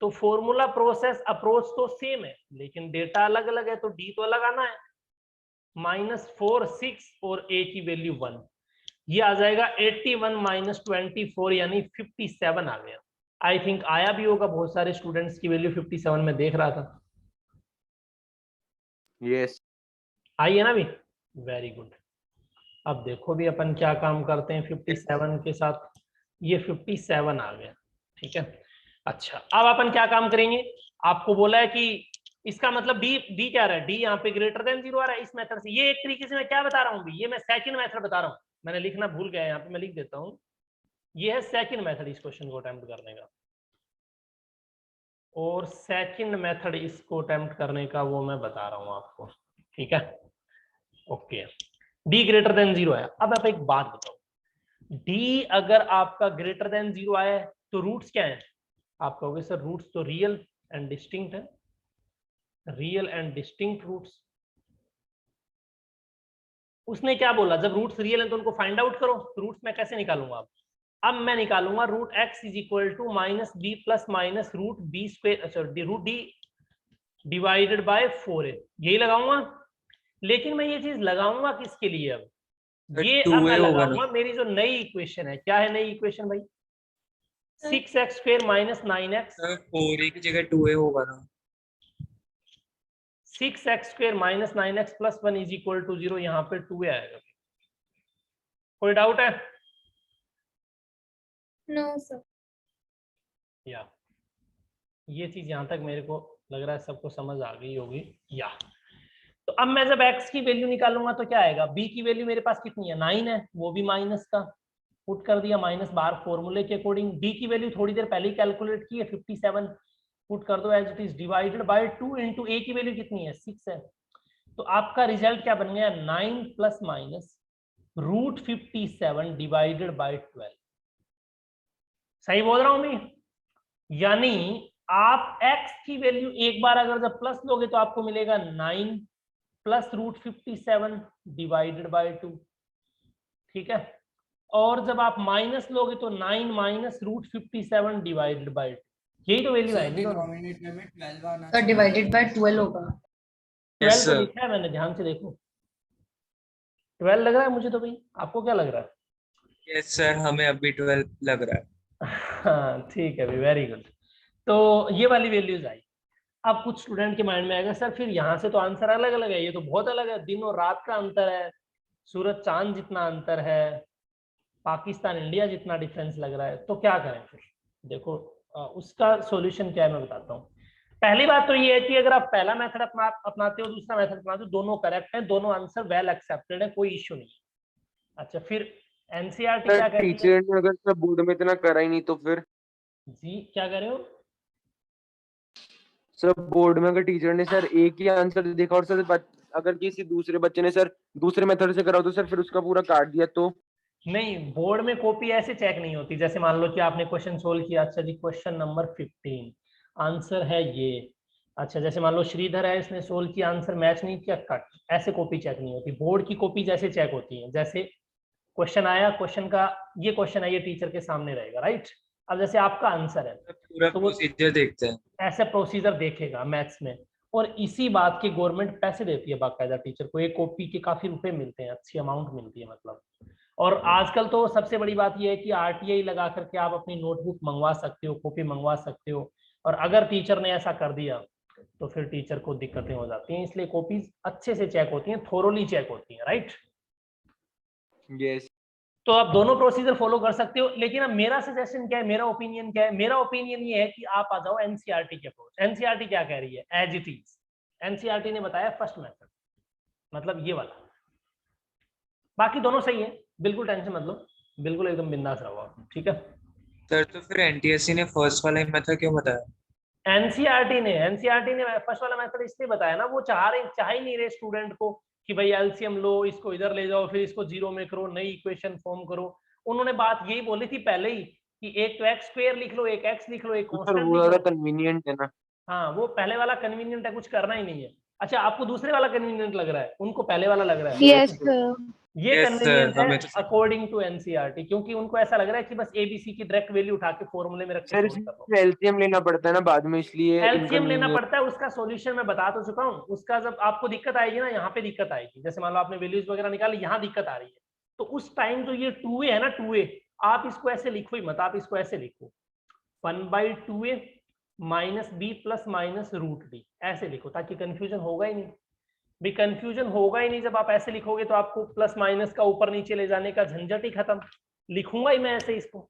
तो फॉर्मूला प्रोसेस अप्रोच तो सेम है, लेकिन डेटा अलग अलग है, तो d तो अलग आना है। -4 6 और a की वैल्यू 1, ये आ जाएगा 81 माइनस 24 यानी 57 आ गया। आई थिंक आया भी होगा, बहुत सारे स्टूडेंट्स की वैल्यू 57 में देख रहा था। यस आई है ना भी, वेरी गुड। अब देखो भी अपन क्या काम करते हैं 57 के साथ, ये 57 आ गया, ठीक है। अच्छा अब अपन क्या काम करेंगे, आपको बोला है कि इसका मतलब डी क्या रहा है, डी यहाँ पे ग्रेटर देन 0 आ रहा है इस मेथड से। ये एक तरीके से मैं क्या बता रहा हूँ भी, ये मैं सेकंड मेथड बता रहा हूँ, मैंने लिखना भूल गया, यहाँ पे मैं लिख देता हूँ। ये है सेकंड मेथड इस क्वेश्चन को अटेम्प्ट करने का, और सेकंड मेथड इसको अटेम्प्ट करने का वो मैं बता रहा हूँ आपको, ठीक है। ओके, डी ग्रेटर देन 0 है। अब आप एक बात बताओ, डी अगर आपका ग्रेटर देन 0 आया है तो रूट्स क्या है, आप कहोगे सर रूट्स तो रियल एंड डिस्टिंक्ट है, रियल एंड डिस्टिंक्ट रूट्स। उसने क्या बोला, जब रूट्स रियल है तो उनको फाइंड आउट करो। तो रूट्स मैं कैसे निकालूंगा, अब मैं निकालूंगा root x is equal to minus B plus minus root b square, root D divided by 4a, यही लगाऊंगा। लेकिन मैं ये चीज लगाऊंगा किसके लिए, अब ये अब मैं लगाऊंगा मेरी जो नई इक्वेशन है। क्या है नई इक्वेशन भाई, 6x square minus 9x, 4a की जगह 2a होगा ना। 6x square minus 9x plus 1 is equal to 0, यहाँ पे 2a आएगा। कोई डाउट है? No, sir. या ये चीज यहां तक मेरे को लग रहा है सबको समझ आ गई होगी। या तो अब मैं जब x की वैल्यू निकालूंगा तो क्या आएगा, b की वैल्यू मेरे पास कितनी है 9 है, वो भी माइनस का पुट कर दिया माइनस बार फॉर्मूले के अकॉर्डिंग। d की वैल्यू थोड़ी देर पहले ही कैलकुलेट की है 57, पुट कर दो as it is divided by 2 into a की वैल्यू कितनी है 6 है। तो आपका रिजल्ट क्या बन गया 9 plus minus root 57 divided by 12। सही बोल रहा हूं मैं? यानी आप x की वैल्यू एक बार अगर जब प्लस लोगे तो आपको मिलेगा 9 प्लस रूट 57 डिवाइडेड बाय 2, ठीक है। और जब आप माइनस लोगे तो 9 माइनस रूट 57 डिवाइडेड बाय 2, यही तो वैल्यू आएगी। डिनोमिनेटर में 12 आना सर डिवाइडेड बाय 12 होगा। 12 तो लिखा है मैंने, ध्यान से देखो 12 लग रहा है मुझे तो भाई, आपको क्या लग रहा है? यस सर, हमें अभी 12 लग रहा है। हाँ ठीक है, वेरी गुड। तो ये वाली वैल्यूज आई। अब कुछ स्टूडेंट के माइंड में आएगा सर फिर यहाँ से तो आंसर अलग अलग है, ये तो बहुत अलग है, दिन और रात का अंतर है, सूरज चांद जितना अंतर है, पाकिस्तान इंडिया जितना डिफरेंस लग रहा है, तो क्या करें फिर? देखो उसका सॉल्यूशन क्या है मैं बताता हूँ। पहली बात तो ये है कि अगर आप पहला मेथड अपनाते हो दूसरा मेथड अपनाते हो, दोनों करेक्ट हैं, दोनों आंसर वेल एक्सेप्टेड है, कोई इश्यू नहीं। अच्छा फिर एनसीईआरटी क्या कहती है? टीचर ने अगर सब बोर्ड में इतना करा ही नहीं तो फिर जी क्या कह रहे हो? सब बोर्ड में अगर टीचर ने सर एक ही आंसर देखा और सर अगर किसी दूसरे बच्चे ने सर दूसरे मेथड से करा हो तो सर फिर उसका पूरा काट दिया तो? नहीं, बोर्ड में कॉपी ऐसे चेक नहीं होती। जैसे मान लो कि आपने क्वेश्चन सोल्व किया, अच्छा जी क्वेश्चन नंबर 15 आंसर है ये, अच्छा जैसे मान लो श्रीधर है, इसने सोल्व किया, आंसर मैच नहीं किया, कट। ऐसे कॉपी चेक नहीं होती। बोर्ड की कॉपी जैसे चेक होती है, जैसे क्वेश्चन आया, क्वेश्चन का ये क्वेश्चन है, ये टीचर के सामने रहेगा, राइट। अब जैसे आपका आंसर है पूरा तो वो प्रोसीजर देखते हैं। ऐसे प्रोसीजर देखेगा मैथ्स में, और इसी बात के गवर्नमेंट पैसे देती है बाकायदा टीचर को, एक कॉपी के काफी रुपए मिलते हैं, अच्छी अमाउंट मिलती है मतलब। और आजकल तो सबसे बड़ी बात यह है कि आरटीआई लगा करके आप अपनी नोटबुक मंगवा सकते हो, कॉपी मंगवा सकते हो, और अगर टीचर ने ऐसा कर दिया तो फिर टीचर को दिक्कतें हो जाती हैं। इसलिए कॉपीज अच्छे से चेक होती हैं, थोरोली चेक होती हैं, राइट। यस तो आप दोनों प्रोसीजर फॉलो कर सकते हो। लेकिन अब मेरा सजेशन क्या है, मेरा ओपिनियन क्या है? मेरा ओपिनियन ये है कि आप आ जाओ एनसीईआरटी के अप्रोच। एनसीईआरटी क्या कह रही है, एज इट इज एनसीईआरटी ने बताया फर्स्ट मेथड, मतलब ये वाला। बाकी दोनों सही है, बिल्कुल टेंशन मत लो, बिल्कुल एकदम बिंदास रहो आप, ठीक है। सर तो फिर एनटीएससी ने फर्स्ट वाला ही मेथड क्यों बताया? एनसीईआरटी ने फर्स्ट वाला मेथड इसलिए बताया ना, वो चाह ही नहीं रहे स्टूडेंट को कि भाई एलसीएम लो, इसको इधर ले जाओ, फिर इसको जीरो में करो, नई इक्वेशन फॉर्म करो। उन्होंने बात यही बोली थी पहले ही कि एक तो एक्स स्क्वायर लिख लो, एक एक्स लिख लो, एक सर कांस्टेंट वो लिख ज्यादा लो। कन्वीनियंट है ना। हाँ वो पहले वाला कन्वीनियंट है, कुछ करना ही नहीं है। अच्छा आपको दूसरे वाला कन्वीनियंट लग रहा है, उनको पहले वाला लग रहा है। Yes sir. ये Yes, कन्वीनियंस हमें है तो सही- अकॉर्डिंग टू एनसीईआरटी, क्योंकि उनको ऐसा लग रहा है कि बस एबीसी की डायरेक्ट वैल्यू उठा के फॉर्मूले में रख के सर solve कर लो। इसमें एलसीएम लेना पड़ता है ना बाद में, इसलिए एलसीएम लेना इनकन्वीनियंट। पड़ता है, उसका सॉल्यूशन मैं बता तो चुका हूँ। उसका जब आपको दिक्कत आएगी ना, यहाँ पे दिक्कत आएगी, जैसे मान लो आपने वैल्यूज वगैरह निकाली, यहाँ दिक्कत आ रही है, तो उस टाइम जो ये 2a है ना, 2a आप इसको ऐसे लिखो ही मत, आप इसको ऐसे लिखो 1/2a minus b plus minus root d, ऐसे लिखो, ताकि कंफ्यूजन होगा ही नहीं। भी कंफ्यूजन होगा ही नहीं, जब आप ऐसे लिखोगे तो आपको प्लस माइनस का ऊपर नीचे ले जाने का झंझट ही खत्म। लिखूंगा ही मैं ऐसे इसको।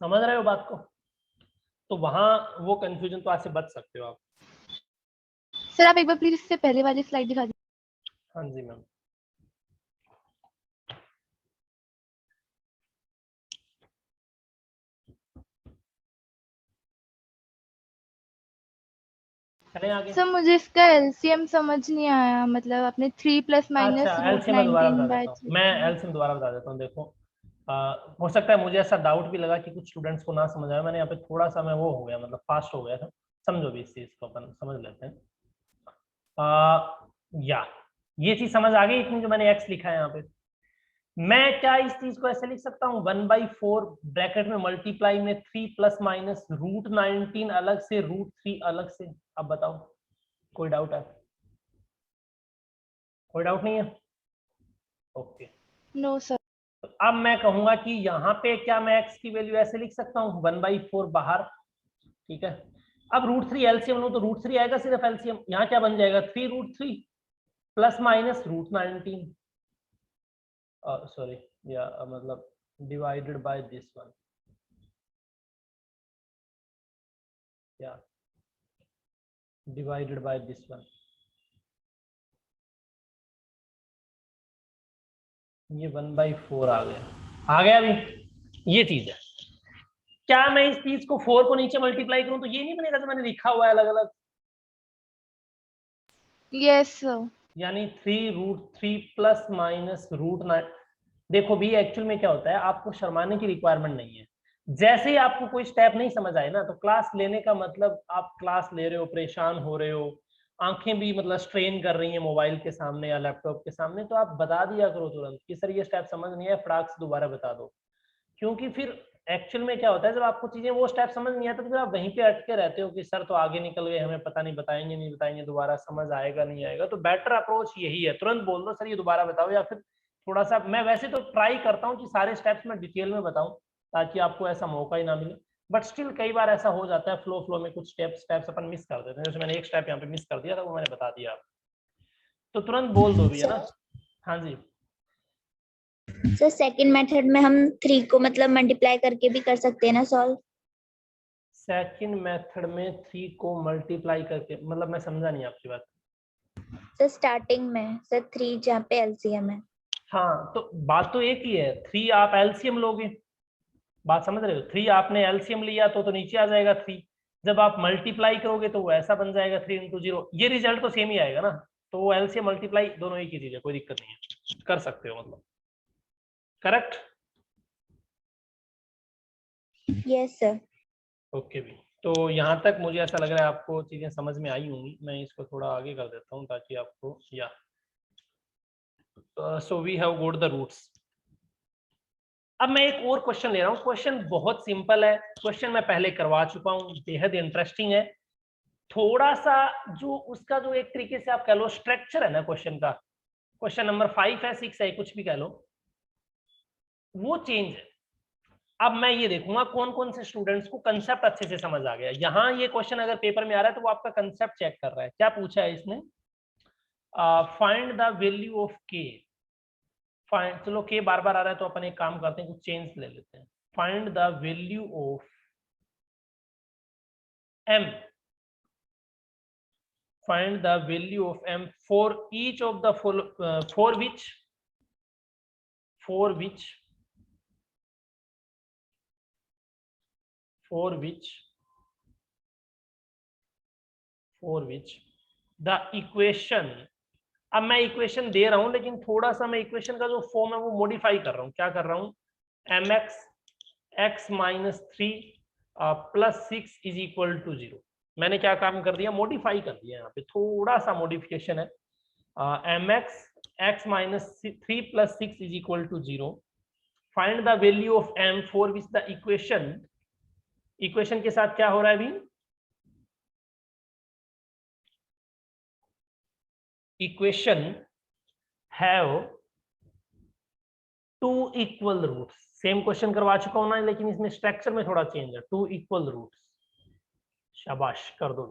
समझ रहे हो बात को? तो वहां वो कंफ्यूजन तो आज से बच सकते हो आप। सर आप एक बार प्लीज इससे पहले वाली स्लाइड दिखा दीजिए। हाँ जी मैम। चले आगे। सर मुझे इसका एलसीएम समझ नहीं आया, मतलब आपने 3 प्लस माइनस अच्छा, रूट एलसीएम मैं दोबारा बता 19 बाय देता हूँ, मैं एलसीएम दोबारा बता देता हूँ। देखो हो सकता है मुझे ऐसा डाउट भी लगा कि कुछ स्टूडेंट्स को ना समझ आया, मैंने यहाँ पे थोड़ा सा मैं वो हो गया, मतलब फास्ट हो गया था। समझो भी इस चीज को, अपन समझ लेते हैं। या ये चीज समझ आ गई इतनी, जो मैंने एक्स लिखा है यहाँ पे। मैं क्या इस चीज को ऐसे लिख सकता हूँ 1/4 ब्रैकेट में मल्टीप्लाई में 3 प्लस माइनस रूट 19 अलग से, रूट 3 अलग से। अब बताओ कोई डाउट है? कोई डाउट नहीं है? ओके। No sir. तो अब मैं कहूंगा कि यहाँ पे क्या मैं x की वैल्यू ऐसे लिख सकता हूँ 1/4 बाहर, ठीक है। अब रूट 3 एलसीएम लो तो रूट 3 आएगा सिर्फ एलसीएम, यहाँ क्या बन जाएगा 3√3 प्लस माइनस रूट 19, सॉरी या मतलब डिवाइडेड बाय दिस वन, या डिवाइडेड बाय दिस वन। ये 1/4 आ गया अभी। ये चीज है, क्या मैं इस चीज को 4 को नीचे मल्टीप्लाई करूं तो ये नहीं बनेगा जो मैंने लिखा हुआ है अलग अलग? Yes sir. यानी 3√3 प्लस माइनस रूट 9। देखो भी एक्चुअल में क्या होता है, आपको शर्माने की रिक्वायरमेंट नहीं है। जैसे ही आपको कोई स्टेप नहीं समझ आए ना, तो क्लास लेने का मतलब आप क्लास ले रहे हो, परेशान हो रहे हो, आंखें भी मतलब स्ट्रेन कर रही हैं मोबाइल के सामने या लैपटॉप के सामने, तो आप बता दिया करो तुरंत कि सर ये स्टेप समझ नहीं है, फटाक से दोबारा बता दो। क्योंकि फिर एक्चुअल में क्या होता है, जब आपको चीजें वो स्टेप समझ नहीं आता तो फिर आप वहीं पे अटके रहते हो कि सर तो आगे निकल गए, हमें पता नहीं, बताएंगे नहीं बताएंगे, दोबारा समझ आएगा नहीं आएगा। तो बेटर अप्रोच यही है, तुरंत बोल दो सर ये दोबारा बताओ, या फिर थोड़ा सा, मैं वैसे तो ट्राई करता हूँ कि सारे स्टेप्स में डिटेल में बताऊं ताकि आपको ऐसा मौका ही ना मिले, बट स्टिल कई बार ऐसा हो जाता है, फ्लो में कुछ स्टेप्स अपन मिस कर देते हैं। जैसे मैंने एक स्टेप यहाँ पे मिस कर दिया था, वो मैंने बता दिया, तो तुरंत बोल दो भी, है ना। हाँ जी सर सेकंड मेथड में हम 3 को मतलब मल्टीप्लाई करके भी कर सकते हैं ना सॉल्व? सेकंड मेथड में 3 को मल्टीप्लाई करके, मतलब मैं समझा नहीं आपकी बात। सर स्टार्टिंग में सर 3 जहाँ पे एलसीएम है। हाँ तो बात तो एक ही है, 3 आप एलसीएम लोगे, बात समझ रहे हो, 3 आपने एलसीएम लिया तो नीचे आ जाएगा 3, जब आप मल्टीप्लाई करोगे तो वो ऐसा बन जाएगा 3 × 0, ये रिजल्ट तो सेम ही आएगा ना। तो वो एलसीएम मल्टीप्लाई दोनों एक ही चीज है, कोई दिक्कत नहीं है, कर सकते हो मतलब। करेक्ट? Yes sir. ओके भी, तो यहाँ तक मुझे ऐसा लग रहा है आपको चीजें समझ में आई होंगी। मैं इसको थोड़ा आगे कर देता हूँ ताकि आपको, या so we have got the roots. अब मैं एक और क्वेश्चन ले रहा हूँ, क्वेश्चन बहुत सिंपल है, क्वेश्चन मैं पहले करवा चुका हूँ, बेहद इंटरेस्टिंग है। थोड़ा सा जो उसका जो एक तरीके से आप कह लो स्ट्रक्चर है ना क्वेश्चन का, क्वेश्चन नंबर 5 है 6 है कुछ भी कह लो, वो चेंज है। अब मैं ये देखूंगा कौन कौन से स्टूडेंट्स को कंसेप्ट अच्छे से समझ आ गया। यहाँ ये क्वेश्चन अगर पेपर में आ रहा है तो वो आपका कंसेप्ट चेक कर रहा है। क्या पूछा है इसने? फाइंड द वैल्यू ऑफ के। फाइंड, चलो के बार बार आ रहा है तो अपन एक काम करते हैं, कुछ चेंज ले लेते हैं। Find the value of m, find the value of m for each of the for which the equation। अब मैं इक्वेशन दे रहा हूं लेकिन थोड़ा सा मैं इक्वेशन का जो फॉर्म है वो मॉडिफाई कर रहा हूं। क्या कर रहा हूं? mx x - 3 + 6 = 0। मैंने क्या काम कर दिया, मॉडिफाई कर दिया, यहाँ पे थोड़ा सा मॉडिफिकेशन है। mx x minus 3 plus 6 is equal to 0. Find the value of m for which the equation के साथ क्या हो रहा है अभी, equation have 2 equal roots. Same question करवा चुका हूं ना, लेकिन इसमें स्ट्रक्चर में थोड़ा चेंज है, 2 equal roots. शाबाश, कर दो।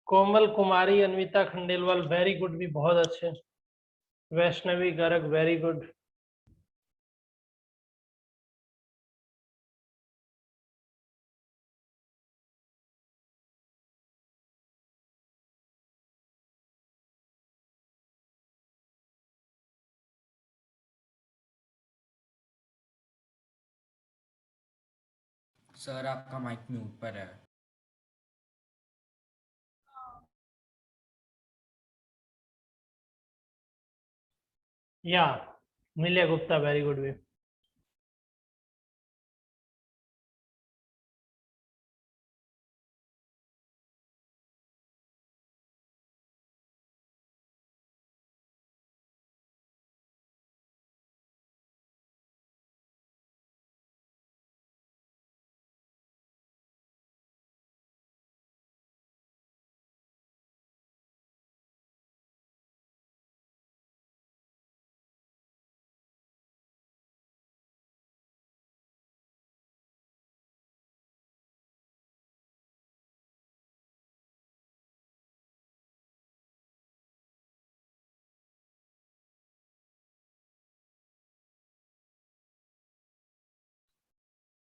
कोमल कुमारी, अन्विता खंडेलवाल, वेरी गुड, भी बहुत अच्छे। Vaishnavi Garg, very good. Sir आपका माइक म्यूट पर है। या नीलिया गुप्ता, वेरी गुड भी।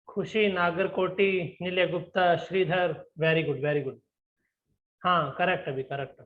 Khushi, Nagarkoti, Neeliya Gupta, Shridhar, very good, very good. हाँ करेक्ट, अभी करेक्ट।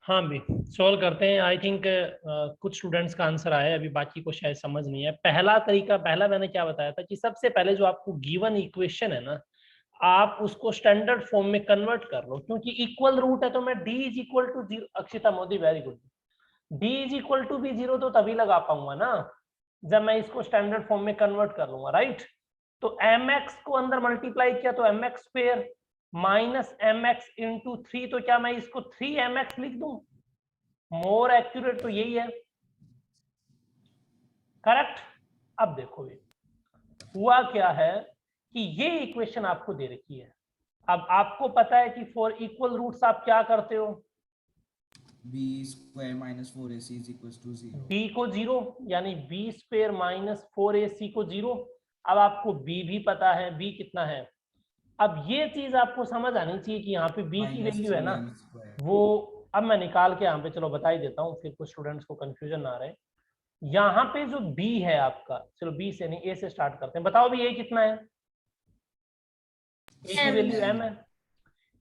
हाँ भी सॉल्व करते हैं। आई थिंक कुछ स्टूडेंट्स का आंसर आया है, अभी बाकी को शायद समझ नहीं है। पहला तरीका, पहला मैंने क्या बताया था कि सबसे पहले जो आपको गिवन इक्वेशन है ना, आप उसको स्टैंडर्ड फॉर्म में कन्वर्ट कर लो, क्योंकि इक्वल रूट है तो मैं d is equal to 0, Akshita Modi very good, d is equal to भी 0 तो तभी लगा पाऊंगा ना जब मैं इसको स्टैंडर्ड फॉर्म में कन्वर्ट कर लूंगा, राइट। तो mx को अंदर मल्टीप्लाई किया तो mx square minus mx into 3, तो क्या मैं इसको 3mx लिख दूं? मोर एक्यूरेट तो यही है, करेक्ट। अब देखो ये हुआ क्या है कि ये इक्वेशन आपको दे रखी है। अब आपको पता है कि फॉर इक्वल रूट्स आप क्या करते हो, b square minus 4ac is equals to 0. b को 0 यानी b स्क्वायर माइनस 4ac को 0। अब आपको b भी पता है, b कितना है। अब ये चीज आपको समझ आनी चाहिए कि यहाँ पे b की Minus वैल्यू है ना 3m square. वो, अब मैं निकाल के यहाँ पे चलो बता ही देता हूँ, फिर कुछ स्टूडेंट्स को कंफ्यूजन ना रहे। यहाँ पे जो b है आपका, चलो b से नहीं a से स्टार्ट करते हैं, बताओ भी a कितना है, a की वैल्यू m है,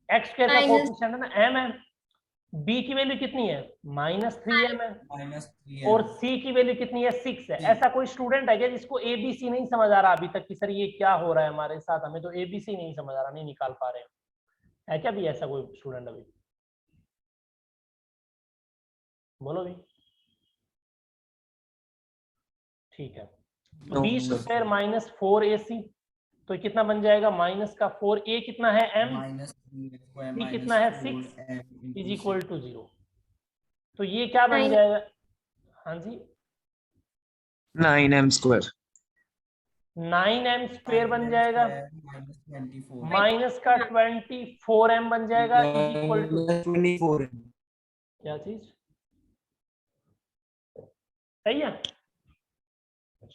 x स्क्वायर का कोएफिशिएंट है ना m है, b की वैल्यू कितनी है -3m है, Minus 3m. और c की वैल्यू कितनी है 6 है। ऐसा कोई स्टूडेंट है क्या जिसको abc नहीं समझ आ रहा अभी तक कि सर ये क्या हो रहा है हमारे साथ, हमें तो abc नहीं समझ आ रहा, नहीं निकाल पा रहे हैं, है क्या भी ऐसा कोई स्टूडेंट अभी? बोलो भी। ठीक है, तो b स्क्वायर माइनस 4ac तो कितना बन जाएगा, माइनस का 4a कितना है m, Minus 3m square b minus कितना है 6 4m is into equal 6. To 0। तो ये क्या बन जाएगा, हाँ जी 9m square 9m स्क्वायर बन 9m जाएगा, square minus 24. माइनस का 24m बन जाएगा इज इक्वल टू 24m. क्या चीज, सही है।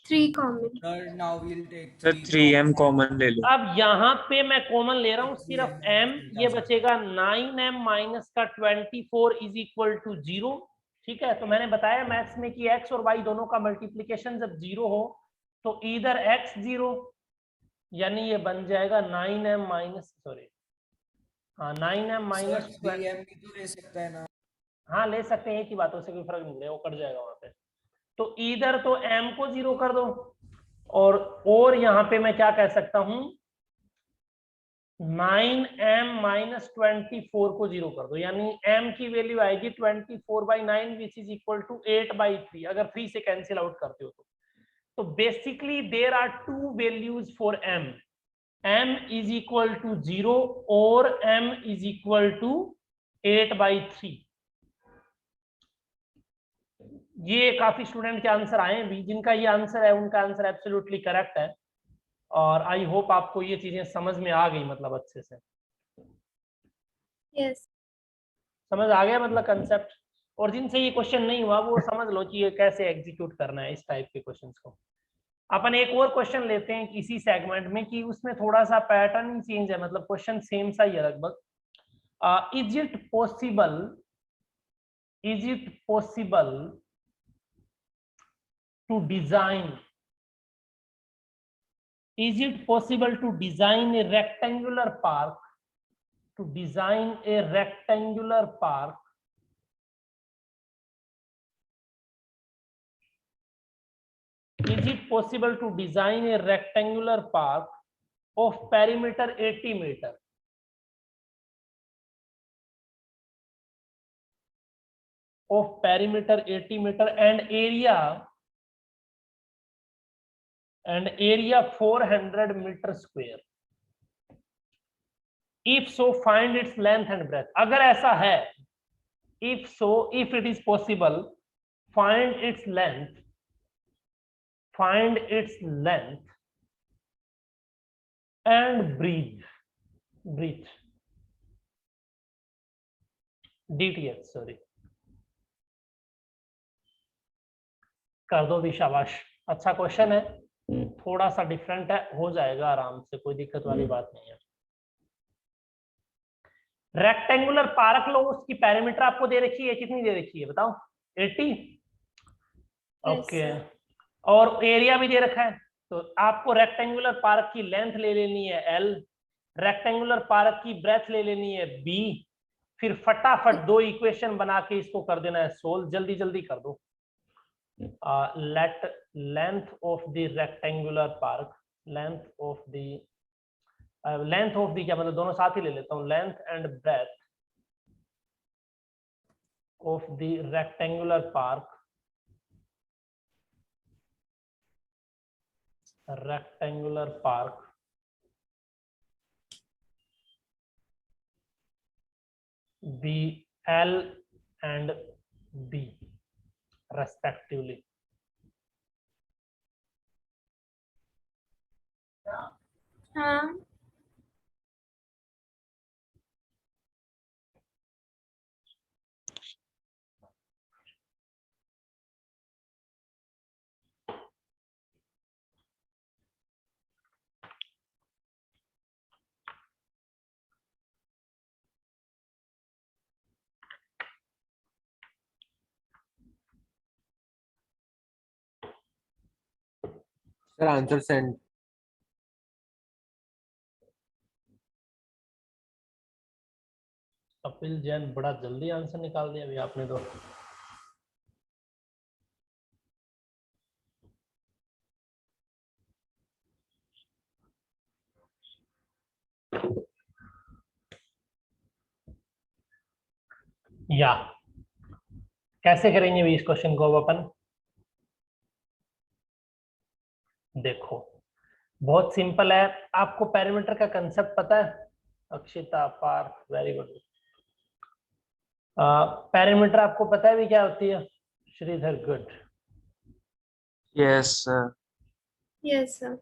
3 common. Sir, now we'll take sir 3m common ले लो। अब यहाँ पे मैं कॉमन ले रहा हूँ तो सिर्फ 3m m, ये बचेगा 9m माइनस का 24 इज इक्वल टू 0। ठीक है, तो मैंने बताया मैथ्स में कि x और y दोनों का मल्टीप्लीकेशन जब 0 हो तो इधर x 0, यानी ये बन जाएगा 9m माइनस, सॉरी हाँ 9m माइनस, 3m भी तो ले सकता है ना. हाँ ले सकते हैं, एक ही बातों से कोई फर्क नहीं पड़ेगा, वो कट जाएगा वहां पे। तो इधर तो m को 0 कर दो, और यहाँ पे मैं क्या कह सकता हूं 9m माइनस 24 को 0 कर दो, यानी m की वैल्यू आएगी 24/9 विच इज इक्वल टू 8/3, अगर 3 से कैंसिल आउट करते हो तो basically there are two values for m is equal to 0 और m इज इक्वल टू 8/3। ये काफी स्टूडेंट के आंसर आए हैं भी, जिनका ये आंसर है उनका आंसर एब्सोल्युटली करेक्ट है, और आई होप आपको ये चीजें समझ में आ गई, मतलब अच्छे से Yes. समझ आ गया मतलब कंसेप्ट। और जिनसे ये क्वेश्चन नहीं हुआ वो समझ लो कि ये कैसे एग्जीक्यूट करना है इस टाइप के क्वेश्चंस को। अपन एक और क्वेश्चन लेते हैं इसी सेगमेंट में कि उसमें थोड़ा सा पैटर्न चेंज है, मतलब क्वेश्चन सेम सा ही है लगभग। Is it possible to design, is it possible to design a rectangular park, to design a rectangular park is it possible to design a rectangular park of perimeter 80 meter, of perimeter 80 meter and area 400 meter square? If so, find its length and breadth. अगर ऐसा है, if so, if it is possible, find its length and breadth, DTH, sorry, कर दो भी, शाबाश, अच्छा question है, थोड़ा सा डिफरेंट है, हो जाएगा आराम से, कोई दिक्कत वाली बात नहीं है। रेक्टेंगुलर पार्क लो, उसकी पैरामीटर आपको दे रखी है, कितनी दे रखी है बताओ, 80, ओके, और एरिया भी दे रखा है, तो आपको रेक्टेंगुलर पार्क की लेंथ ले लेनी है L, रेक्टेंगुलर पार्क की ब्रेथ ले लेनी है B, फिर फटाफट दो इक्वेशन बना के इसको कर देना है सोल्व, जल्दी जल्दी कर दो। Let length of the rectangular park, length of the length of the क्या मतलब दोनों साथ ही ले लेता हूँ, length and breadth of the rectangular park, the L and B respectively. हाँ sir answer send. Kapil Jain बड़ा जल्दी आंसर निकाल दिया अभी आपने तो। या कैसे करेंगे अभी इस क्वेश्चन को अब अपन, देखो बहुत सिंपल है। आपको पैरामीटर का कंसेप्ट पता है? Akshita, Parth, very good. Parameter आपको पता है भी क्या होती है? Shridhar, good. Yes sir. Yes sir.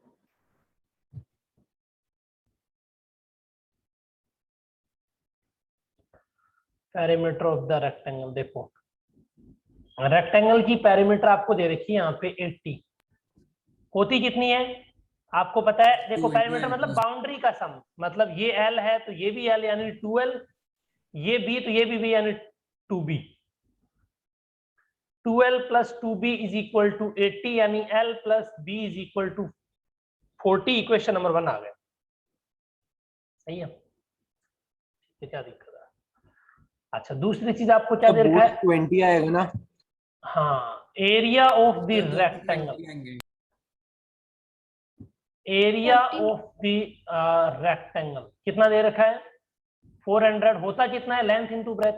Parameter of the rectangle, देखो रेक्टेंगल की पैरामीटर आपको दे रखी है यहाँ पे 80, होती कितनी है आपको पता है? देखो पैरामीटर मतलब बाउंड्री का सम, मतलब ये L है तो ये भी L यानी 2L, ये B तो ये भी B यानी 2B। 2L plus 2B is equal to 80 यानी L plus B is equal to 40। Equation number 1 आ गया, सही है? क्या दिक्कत है? अच्छा दूसरी चीज आपको क्या दे रखा है? 20 आएगा ना? हाँ, area of the rectangle, area of the rectangle कितना दे रखा है? 400। होता कितना है? लेंथ इनटू ब्रेथ,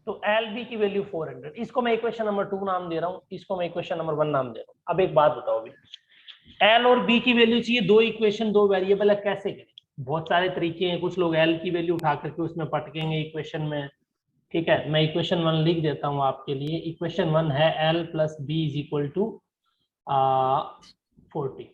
तो LB की वैल्यू 400। इसको मैं इक्वेशन नंबर 2 नाम दे रहा हूँ, इसको मैं इक्वेशन नंबर 1 नाम दे रहा हूँ। अब एक बात बताओ, अभी L और B की वैल्यू चाहिए, दो इक्वेशन दो वेरिएबल है, कैसे करें? बहुत सारे तरीके हैं। कुछ लोग L की वैल्यू उठा करके उसमें पटकेंगे इक्वेशन में, ठीक है? मैं इक्वेशन 1 लिख देता हूँ आपके लिए। इक्वेशन 1 है L plus b is equal to 40,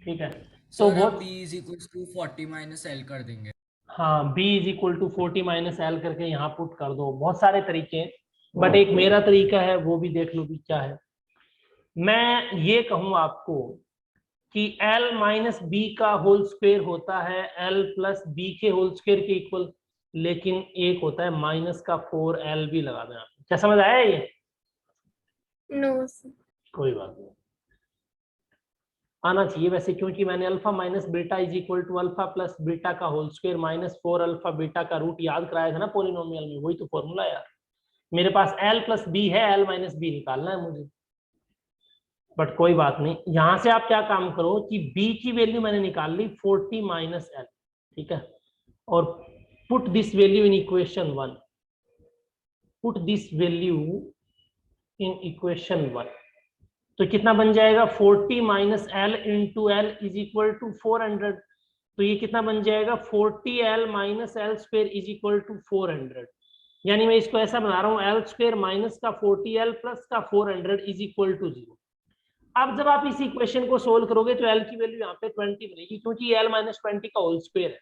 ठीक है? तो सर वो B is equals to 40 minus L कर देंगे। हाँ, B is equal to 40 minus L करके यहाँ पुट कर दो। बहुत सारे तरीके हैं, बट एक मेरा तरीका है, वो भी देख लो भी क्या है। मैं ये कहूँ आपको कि L माइनस बी का होल स्क्वायर होता है L प्लस बी के होल स्क्वायर के इक्वल, लेकिन एक होता है माइनस का 4L भी लगा दें। क्या समझ आया ये? No sir. कोई बात नहीं, आना चाहिए वैसे, क्योंकि मैंने alpha minus beta is equal to alpha plus beta का whole square minus 4 alpha beta का रूट याद कराया था ना पोलिनोमियल में, वही तो फॉर्मूला यार। मेरे पास L प्लस बी है, L माइनस बी निकालना है मुझे, बट कोई बात नहीं। यहां से आप क्या काम करो कि B की वैल्यू मैंने निकाल ली 40 माइनस L, ठीक है? और put this value in equation 1, put this value in equation 1, तो कितना बन जाएगा? 40 minus L into L is equal to 400। तो ये कितना बन जाएगा? 40L minus L square is equal to 400। यानी मैं इसको ऐसा बना रहा हूँ, L स्क्वायर माइनस का 40L प्लस का 400 इज इक्वल टू 0। अब जब आप इस इक्वेशन को सोल्व करोगे तो L की वैल्यू यहाँ पे 20 बनेगी, क्योंकि L माइनस 20 का होल स्क्वायर है।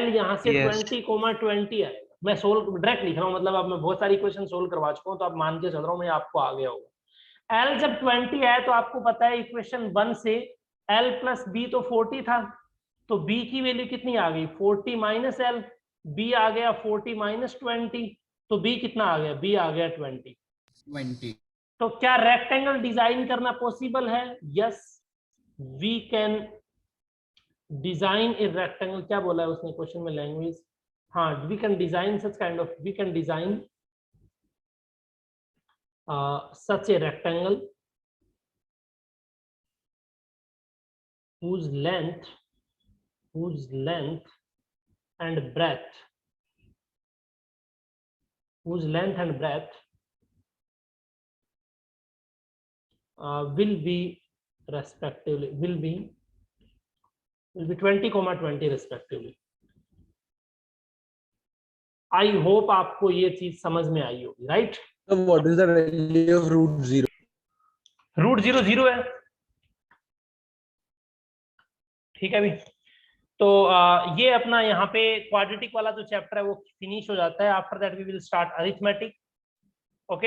L यहाँ से 20,20 आएगा। मैं सोल्व डायरेक्ट लिख रहा हूँ, मतलब अब मैं बहुत सारी इक्वेशन सोल्व करवा चुका हूँ, तो आप मान के चल रहा हूँ मैं, आपको आ गया होगा। L जब 20 आए तो आपको पता है इक्वेशन 1 से L प्लस बी तो 40 था, तो B की वैल्यू कितनी आ गई? 40 माइनस L, B आ गया 40 माइनस 20, तो B कितना आ गया? B आ गया 20। तो क्या रेक्टेंगल डिजाइन करना पॉसिबल है? Yes, we can design a rectangle. क्या बोला है उसने क्वेश्चन में? लैंग्वेज, हाँ, we can design such kind of, we can design such a rectangle whose length whose length and breadth will be respectively will be 20, 20 respectively. I hope आपको ये चीज समझ में आई होगी, right? So what is the value of root 0? Root 0 0 है, ठीक है अभी। तो ये अपना यहाँ पे क्वाड्रेटिक वाला जो चैप्टर है वो फिनिश हो जाता है। After that we will start arithmetic. Okay.